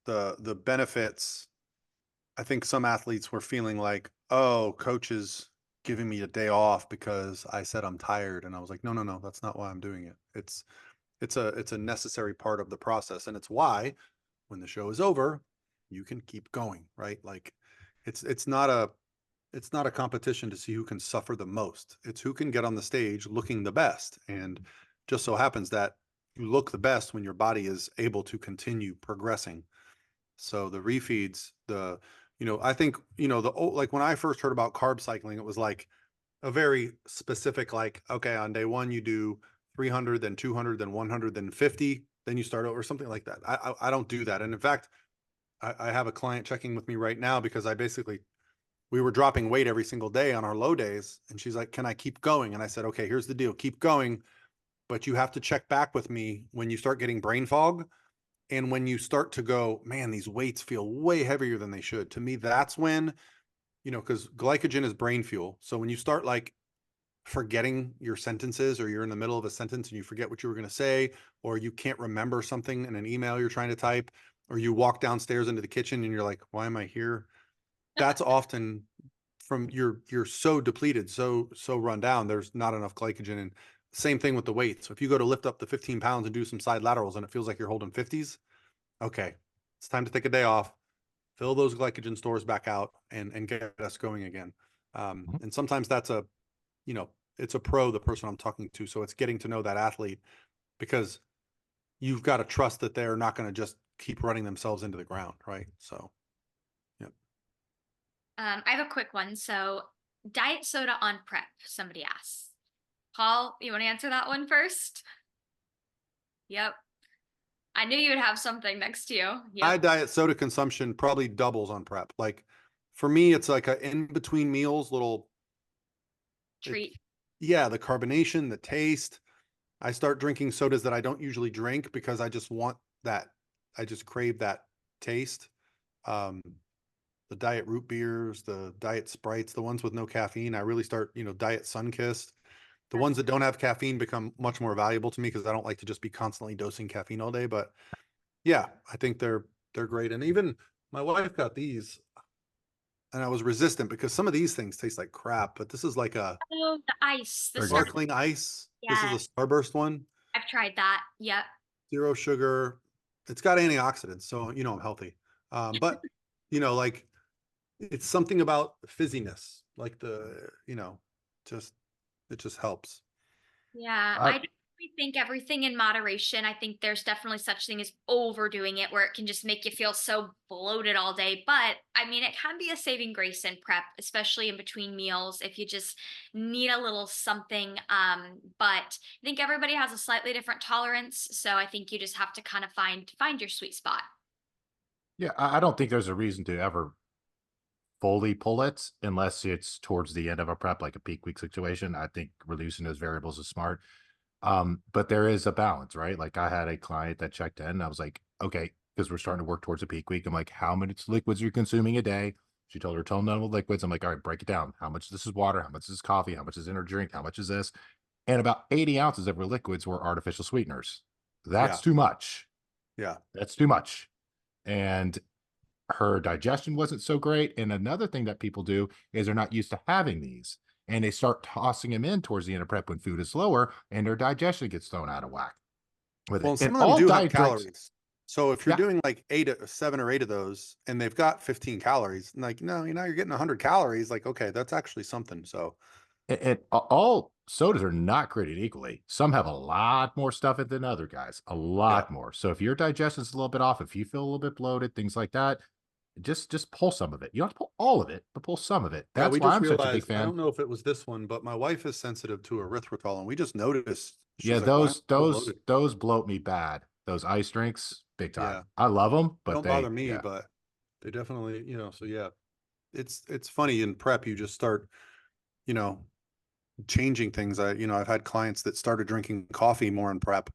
the benefits. I think some athletes were feeling like, oh, coach is giving me a day off because I said I'm tired. And I was like, no, no, no, that's not why I'm doing it. It's a necessary part of the process. And it's why when the show is over, you can keep going, right? Like it's it's not a it's not a competition to see who can suffer the most. It's who can get on the stage looking the best. And just so happens that you look the best when your body is able to continue progressing. So the refeeds, I think, like when I first heard about carb cycling, it was like a very specific, like, okay, on day one, you do 300, then 200, then 100, then 50, then you start over, something like that. I don't do that. And in fact, I have a client checking with me right now because we were dropping weight every single day on our low days. And she's like, can I keep going? And I said, okay, here's the deal. Keep going. But you have to check back with me when you start getting brain fog. And when you start to go, man, these weights feel way heavier than they should. To me, that's when, because glycogen is brain fuel. So when you start like forgetting your sentences, or you're in the middle of a sentence and you forget what you were going to say, or you can't remember something in an email you're trying to type, or you walk downstairs into the kitchen and you're like, why am I here? That's often from you're so depleted, so run down. There's not enough glycogen. And same thing with the weight. So if you go to lift up the 15 pounds and do some side laterals and it feels like you're holding 50s, okay, it's time to take a day off, fill those glycogen stores back out, and get us going again. Mhm. And sometimes that's it's a pro, the person I'm talking to. So it's getting to know that athlete, because you've got to trust that they're not going to just keep running themselves into the ground. Right. So, yeah. I have a quick one. So, diet soda on prep, somebody asks. Paul, you want to answer that one first? Yep. I knew you would have something next to you. My Yep. diet soda consumption probably doubles on prep. Like for me, it's like a in between meals, it, Treat. yeah, the carbonation, the taste. I start drinking sodas that I don't usually drink because I just want that. I just crave that taste. Um, the diet root beers, the diet Sprites, the ones with no caffeine. I really start, diet Sunkist. The ones that don't have caffeine become much more valuable to me because I don't like to just be constantly dosing caffeine all day. But yeah, I think they're great. And even my wife got these and I was resistant because some of these things taste like crap, but this is like a Oh, the ice, the They're good. sparkling ice. This is Yeah, a Starburst one, I've tried that. Yep. 0 sugar. It's got antioxidants, so I'm healthy. But like it's something about fizziness, like just it just helps. Yeah, I, I definitely think everything in moderation. I think there's definitely such thing as overdoing it where it can just make you feel so bloated all day. But I mean, it can be a saving grace in prep, especially in between meals if you just need a little something. But I think everybody has a slightly different tolerance, so I think you just have to kind of find your sweet spot. yeah, I don't think there's a reason to ever fully pull it unless it's towards the end of a prep, like a peak week situation. I think reducing those variables is smart. But there is a balance, right? Like I had a client that checked in and I was like, okay, because we're starting to work towards a peak week. I'm like, how much liquids are you consuming a day? She told her total number of liquids. I'm like, all right, break it down. How much of this is water? How much is this coffee? How much is energy drink? How much is this? And about 80 ounces of her liquids were artificial sweeteners. Yeah, That's too much. yeah. That's too much. And her digestion wasn't so great. And another thing that people do is they're not used to having these. And they start tossing them in towards the end of prep when food is lower and their digestion gets thrown out of whack with Well, it. and And some of them all do have diet drinks, calories. So if you're yeah. doing like 7 or 8 of those and they've got 15 calories, like, no, you're getting 100 calories. Like, okay, that's actually something. So And all sodas are not created equally. Some have a lot more stuff in it than other guys, a yeah, lot more. So if your digestion's a little bit off, if you feel a little bit bloated, things like that, just pull some of it. You don't have to pull all of it, but pull some of it. yeah. That's We why just I'm such a big realized, I fan. don't know if it was this one, but my wife is sensitive to erythritol and we just noticed, Yeah, she's like, why am I so bloated? those bloat me bad. Those ice drinks, big time. Yeah. I love them, They but don't bother they, me, yeah. but they definitely, so yeah, it's funny in prep, you just start, you know, changing things. I've had clients that started drinking coffee more in prep,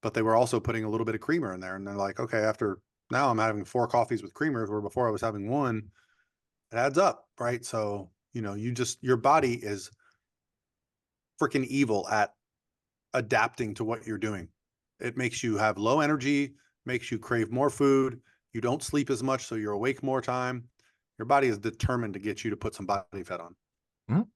but they were also putting a little bit of creamer in there. And they're like, okay, after now I'm having 4 coffees with creamers where before I was having one. It adds up, right? So, your body is freaking evil at adapting to what you're doing. It makes you have low energy, makes you crave more food. You don't sleep as much, so you're awake more time. Your body is determined to get you to put some body fat on. Mhm.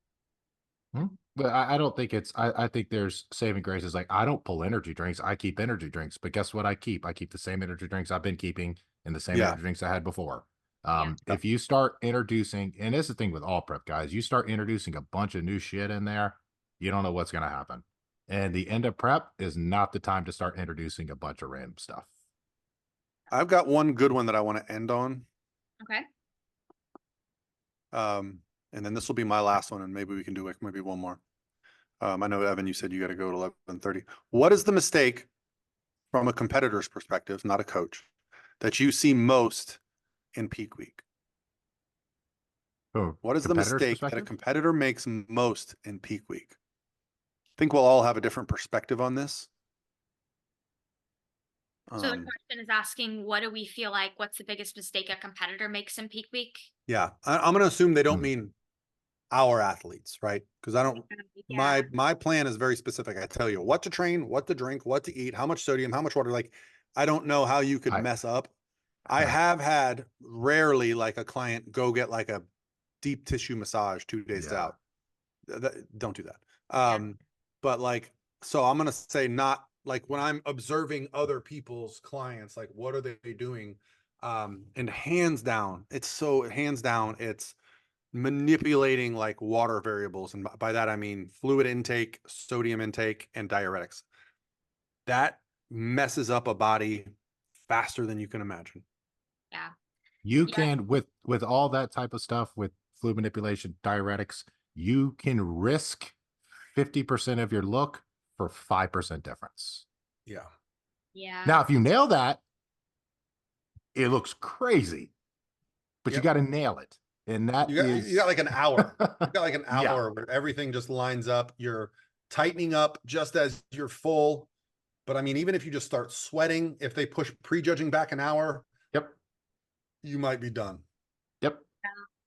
Mhm. But I don't think I think there's saving graces. Like I don't pull energy drinks. I keep energy drinks, but guess what? I keep the same energy drinks I've been keeping and the same Yeah. energy drinks I had before. Yeah. If you start introducing, and this is the thing with all prep guys, you start introducing a bunch of new shit in there, you don't know what's going to happen. And the end of prep is not the time to start introducing a bunch of random stuff. I've got one good one that I want to end on. Okay. And then this will be my last one, and maybe we can do like maybe one more. I know, Evan, you said you got to go at 11:30. What is the mistake from a competitor's perspective, not a coach, that you see most in peak week? From What is the competitor's mistake that a perspective? competitor makes most in peak week? I think we'll all have a different perspective on this. So the question is asking, what do we feel like? What's the biggest mistake a competitor makes in peak week? Yeah, I'm going to assume they don't Hmm. mean our athletes, right? Because I don't. Yeah. My plan is very specific. I tell you what to train, what to drink, what to eat, how much sodium, how much water. Like, I don't know how you could I mess up. I have had rarely like a client go get like a deep tissue massage 2 days yeah. out. Don't do that. Yeah. But like, so I'm gonna say not like when I'm observing other people's clients, like what are they doing? And hands down, it's manipulating like water variables, and by that I mean fluid intake, sodium intake, and diuretics. That messes up a body faster than you can imagine. Yeah. You Yeah. can with all that type of stuff with fluid manipulation, diuretics, you can risk 50% of your look for 5% difference. Yeah. Yeah. Now, if you nail that, it looks crazy, but you Yep. got to nail it. And that You got like an hour. You got like an Yeah. hour where everything just lines up. You're tightening up just as you're full. But I mean, even if you just start sweating, if they push prejudging back an hour, Yep. you might be done. Yep.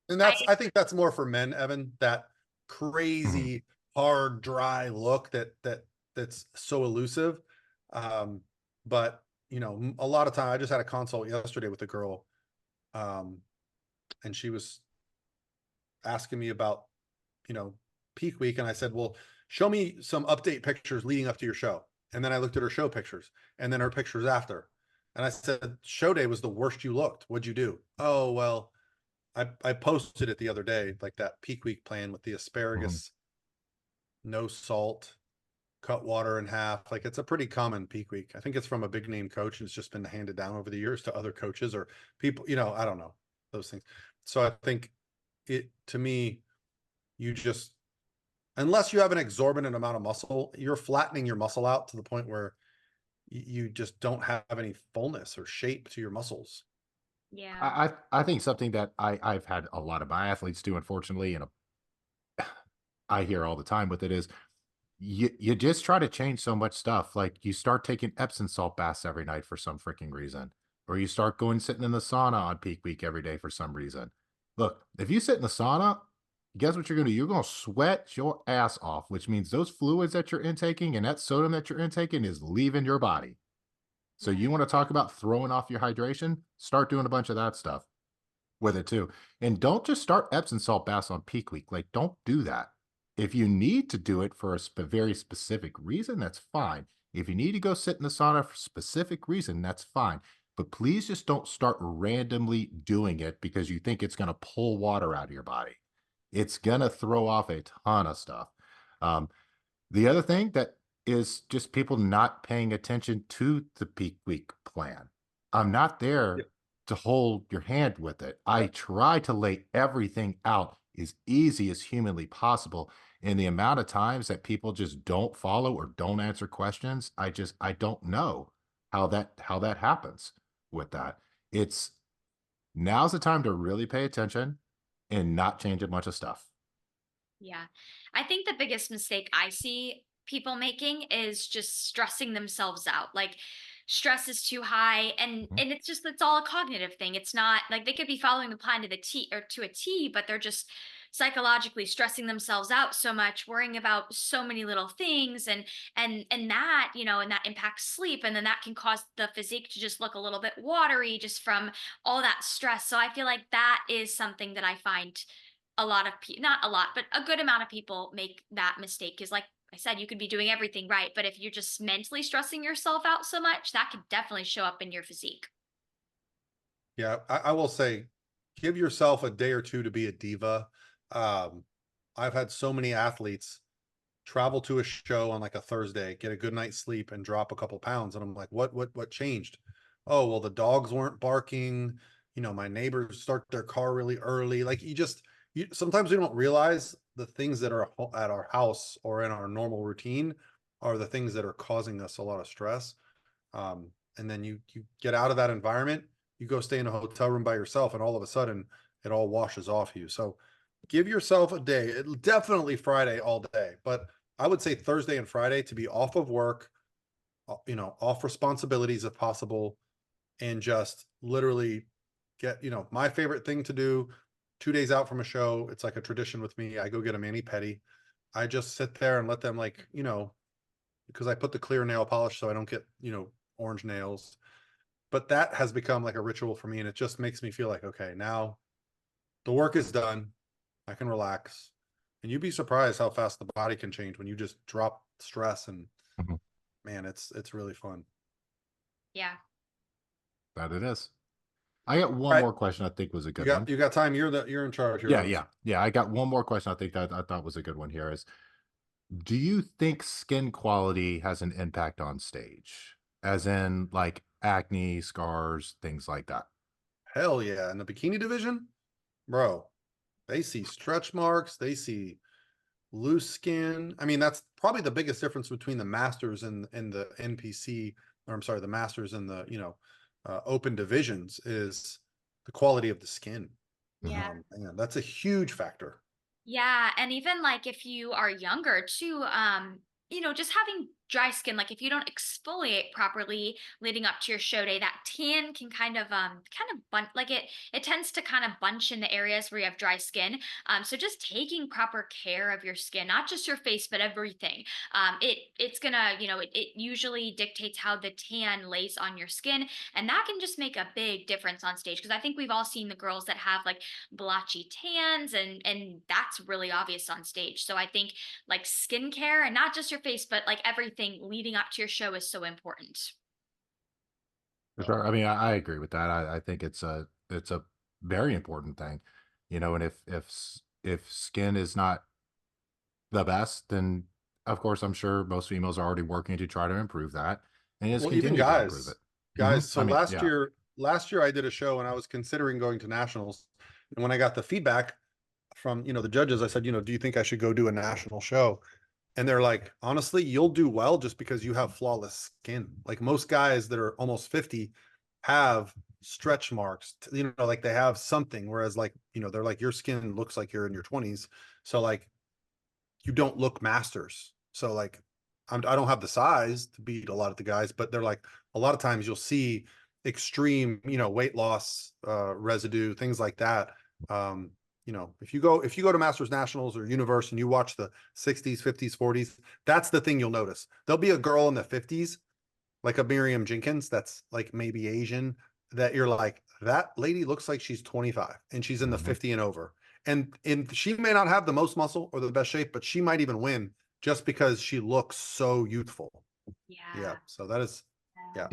And I think that's more for men, Evan, that crazy, hard, dry look that's so elusive. But a lot of time, I just had a consult yesterday with a girl, and she was asking me about, peak week. And I said, well, show me some update pictures leading up to your show. And then I looked at her show pictures and then her pictures after. And I said, show day was the worst you looked. What'd you do? Oh, well, I posted it the other day, like that peak week plan with the asparagus, no salt, cut water in half. Like it's a pretty common peak week. I think it's from a big name coach and it's just been handed down over the years to other coaches or people, I don't know those things. So I think to me, you just, unless you have an exorbitant amount of muscle, you're flattening your muscle out to the point where you just don't have any fullness or shape to your muscles. Yeah. I think something that I've had a lot of my athletes do, unfortunately, and I hear all the time with it is you just try to change so much stuff. Like you start taking Epsom salt baths every night for some freaking reason, or you start going sitting in the sauna on peak week every day for some reason. Look, if you sit in the sauna, guess what you're going to do? You're going to sweat your ass off, which means those fluids that you're intaking and that sodium that you're intaking is leaving your body. So you want to talk about throwing off your hydration? Start doing a bunch of that stuff with it too. And don't just start Epsom salt baths on peak week. Like, don't do that. If you need to do it for a very specific reason, that's fine. If you need to go sit in the sauna for a specific reason, that's fine. But please just don't start randomly doing it because you think it's going to pull water out of your body. It's going to throw off a ton of stuff. The other thing that is just people not paying attention to the peak week plan. I'm not there to hold your hand with it. I try to lay everything out as easy as humanly possible. And the amount of times that people just don't follow or don't answer questions, I don't know how that happens with that. It's now's the time to really pay attention and not change a bunch of stuff. Yeah. I think the biggest mistake I see people making is just stressing themselves out. Like stress is too high and it's all a cognitive thing. It's not like they could be following the plan to the T or to a T, but they're just psychologically stressing themselves out so much, worrying about so many little things and that, and that impacts sleep and then that can cause the physique to just look a little bit watery just from all that stress. So I feel like that is something that I find a lot of people, not a lot, but a good amount of people make that mistake. Is like I said, you could be doing everything right, but if you're just mentally stressing yourself out so much, that could definitely show up in your physique. Yeah, I will say, give yourself a day or two to be a diva. I've had so many athletes travel to a show on like a Thursday, get a good night's sleep, and drop a couple pounds, and I'm like, what changed? Oh, well, the dogs weren't barking. My neighbors start their car really early. Like sometimes we don't realize the things that are at our house or in our normal routine are the things that are causing us a lot of stress. And then you get out of that environment, you go stay in a hotel room by yourself, and all of a sudden it all washes off you. So give yourself a day, definitely Friday all day, but I would say Thursday and Friday to be off of work, off responsibilities if possible, and just literally get, my favorite thing to do 2 days out from a show. It's like a tradition with me. I go get a mani-pedi. I just sit there and let them because I put the clear nail polish so I don't get, orange nails. But that has become like a ritual for me. And it just makes me feel like, okay, now the work is done. I can relax. And you'd be surprised how fast the body can change when you just drop stress. And man, it's really fun. Yeah. That it is. I got one more question I think was a good one. You got time. You're in charge. Yeah. I got one more question I think that I thought was a good one here is, do you think skin quality has an impact on stage? As in like acne, scars, things like that? Hell yeah. In the bikini division, bro, they see stretch marks. They see loose skin. I mean, that's probably the biggest difference between the masters and the NPC, or I'm sorry, the masters and the, open divisions is the quality of the skin. Yeah. Man, that's a huge factor. Yeah, and even like if you are younger too, just having dry skin, like if you don't exfoliate properly leading up to your show day, that tan can kind of like it tends to kind of bunch in the areas where you have dry skin. So just taking proper care of your skin, not just your face, but everything. It's gonna, it usually dictates how the tan lays on your skin, and that can just make a big difference on stage. Because I think we've all seen the girls that have like blotchy tans, and that's really obvious on stage. So I think like skincare, and not just your face, but like everything leading up to your show is so important. For sure. I mean, I agree with that. I think it's a very important thing, and if skin is not the best, then of course I'm sure most females are already working to try to improve that and just Well, even continue to improve it. guys. So I mean, yeah. last year I did a show and I was considering going to nationals. And when I got the feedback from, the judges, I said, do you think I should go do a national show? And they're like, honestly, you'll do well just because you have flawless skin. Like most guys that are almost 50 have stretch marks, like they have something. Whereas like, they're like, your skin looks like you're in your 20s. So like, you don't look masters. So like, I don't have the size to beat a lot of the guys, but they're like, a lot of times you'll see extreme, weight loss, residue, things like that. If you go to Masters Nationals or Universe and you watch the 60s, 50s, 40s, that's the thing you'll notice. There'll be a girl in the 50s, like a Miriam Jenkins, that's like maybe Asian, that you're like, that lady looks like she's 25 and she's in the 50 and over. And she may not have the most muscle or the best shape, but she might even win just because she looks so youthful. Yeah. So that is, yeah.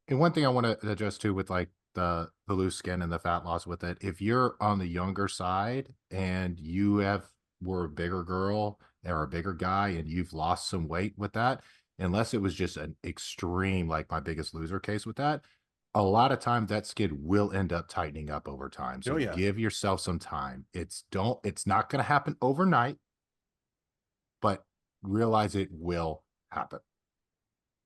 And one thing I want to address too with like the loose skin and the fat loss with it, if you're on the younger side and were a bigger girl or a bigger guy and you've lost some weight with that, unless it was just an extreme, like my Biggest Loser case with that, a lot of times that skin will end up tightening up over time. So give yourself some time. It's not going to happen overnight, but realize it will happen.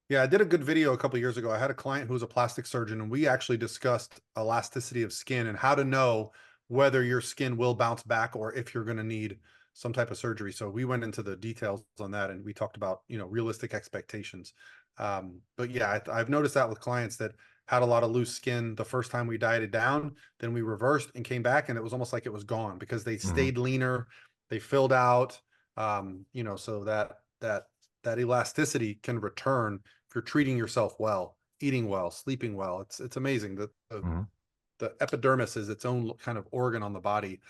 Yeah, I did a good video a couple of years ago. I had a client who was a plastic surgeon, and we actually discussed elasticity of skin and how to know whether your skin will bounce back or if you're going to need some type of surgery. So we went into the details on that, and we talked about, realistic expectations. But yeah, I've noticed that with clients that had a lot of loose skin the first time we dieted down, then we reversed and came back, and it was almost like it was gone because they stayed leaner, they filled out, so that elasticity can return if you're treating yourself well, eating well, sleeping well. It's amazing that the epidermis is its own kind of organ on the body.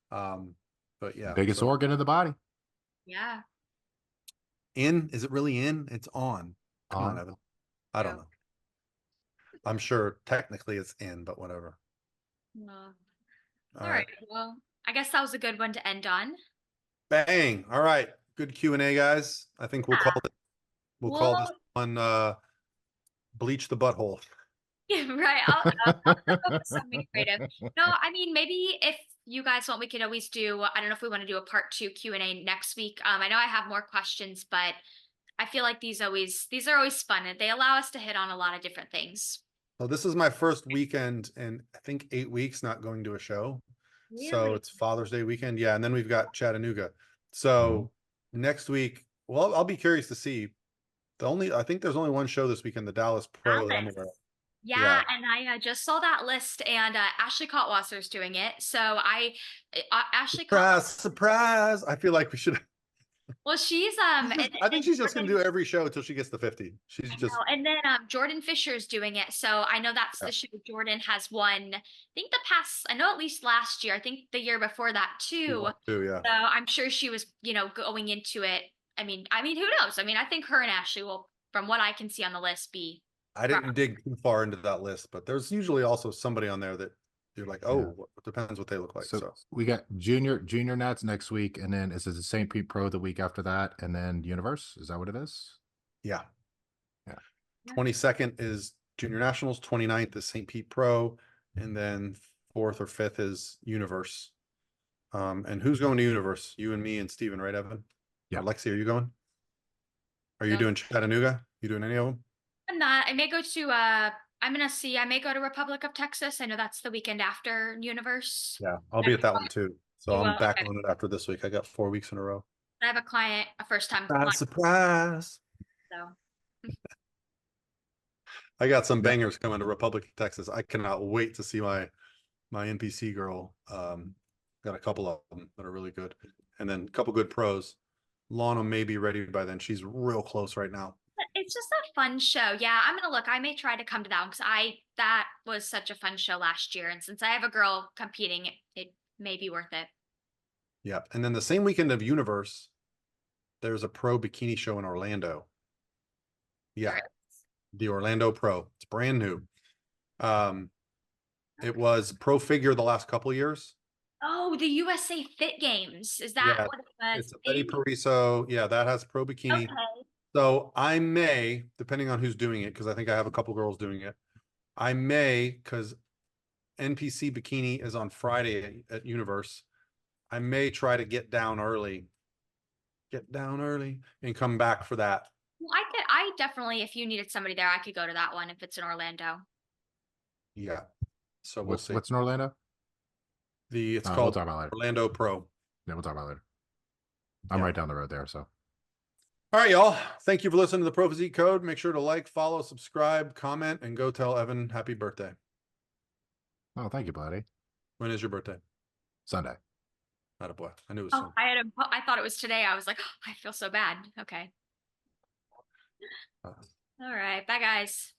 But yeah, biggest organ of the body. Yeah. Is it really in? It's on. Come on, Evan. I don't know. I'm sure technically it's in, but whatever. All right. Well, I guess that was a good one to end on. Bang. All right. Good Q&A, guys. I think we'll call it. We'll call this one bleach the butthole. Yeah, right. I'll come up with something creative. No, I mean, maybe if you guys want, we could always do, I don't know if we want to do a part 2 Q&A next week. I know I have more questions, but I feel like these are always fun, and they allow us to hit on a lot of different things. Well, this is my first weekend in I think 8 weeks not going to a show. Really? So it's Father's Day weekend. Yeah. And then we've got Chattanooga. So next week, well, I'll be curious to see. I think there's only one show this weekend, the Dallas Pro that I'm aware of. Yeah, and I just saw that list, and Ashley Cotwasser's doing it. So Ashley Surprise! I feel like we should. Well, she's I think she's just gonna do every show until she gets to 50. And then Jordan Fisher's doing it. So I know that's the show Jordan has won. I think I know at least last year. I think the year before that too. Yeah. So I'm sure she was, going into it. I mean, who knows? I mean, I think her and Ashley will, from what I can see on the list, be. I didn't dig too far into that list, but there's usually also somebody on there that you're like, it depends what they look like. So we got junior nats next week, and then is it the St. Pete Pro the week after that, and then Universe? Is that what it is? Yeah. 22nd is Junior Nationals, 29th is St. Pete Pro, and then 4th or 5th is Universe. And who's going to Universe? You and me and Steven, right, Evan? Yeah. Lexi, are you going? Are you doing Chattanooga? You doing any of them? I'm not. I may go to I may go to Republic of Texas. I know that's the weekend after Universe. Yeah, I'll be at that one too. So I'm back on it after this week. I got 4 weeks in a row. I have a client, a first time client. Surprise. I got some bangers coming to Republic of Texas. I cannot wait to see my NPC girl. Got a couple of them that are really good, and then a couple good pros. Lana may be ready by then. She's real close right now. It's just a fun show. Yeah, I'm gonna look. I may try to come to that one because that was such a fun show last year, and since I have a girl competing, it may be worth it. Yeah, and then the same weekend of Universe, there's a pro bikini show in Orlando. Yeah, There the Orlando Pro. It's brand new. It was pro figure the last couple years. Oh, the USA Fit Games. Is that Yeah, what it was? it's a Betty Pariso. Yeah, that has pro bikini. Okay. So I may, depending on who's doing it, because I think I have a couple girls doing it. I may, because NPC bikini is on Friday at Universe. I may try to get down early, and come back for that. Well, I definitely, if you needed somebody there, I could go to that one if it's in Orlando. Yeah. So we'll see. What's in Orlando? It's We'll called talk about it later. Orlando Pro. Yeah, we'll talk about it later. I'm Yeah. right down the road there, so. All right, y'all. Thank you for listening to the Pro Physique Code. Make sure to like, follow, subscribe, comment, and go tell Evan happy birthday. Oh, thank you, buddy. When is your birthday? Sunday. Attaboy. I knew it was Oh, soon. I thought it was today. I was like, oh, I feel so bad. Okay. Uh, All right. Bye, guys.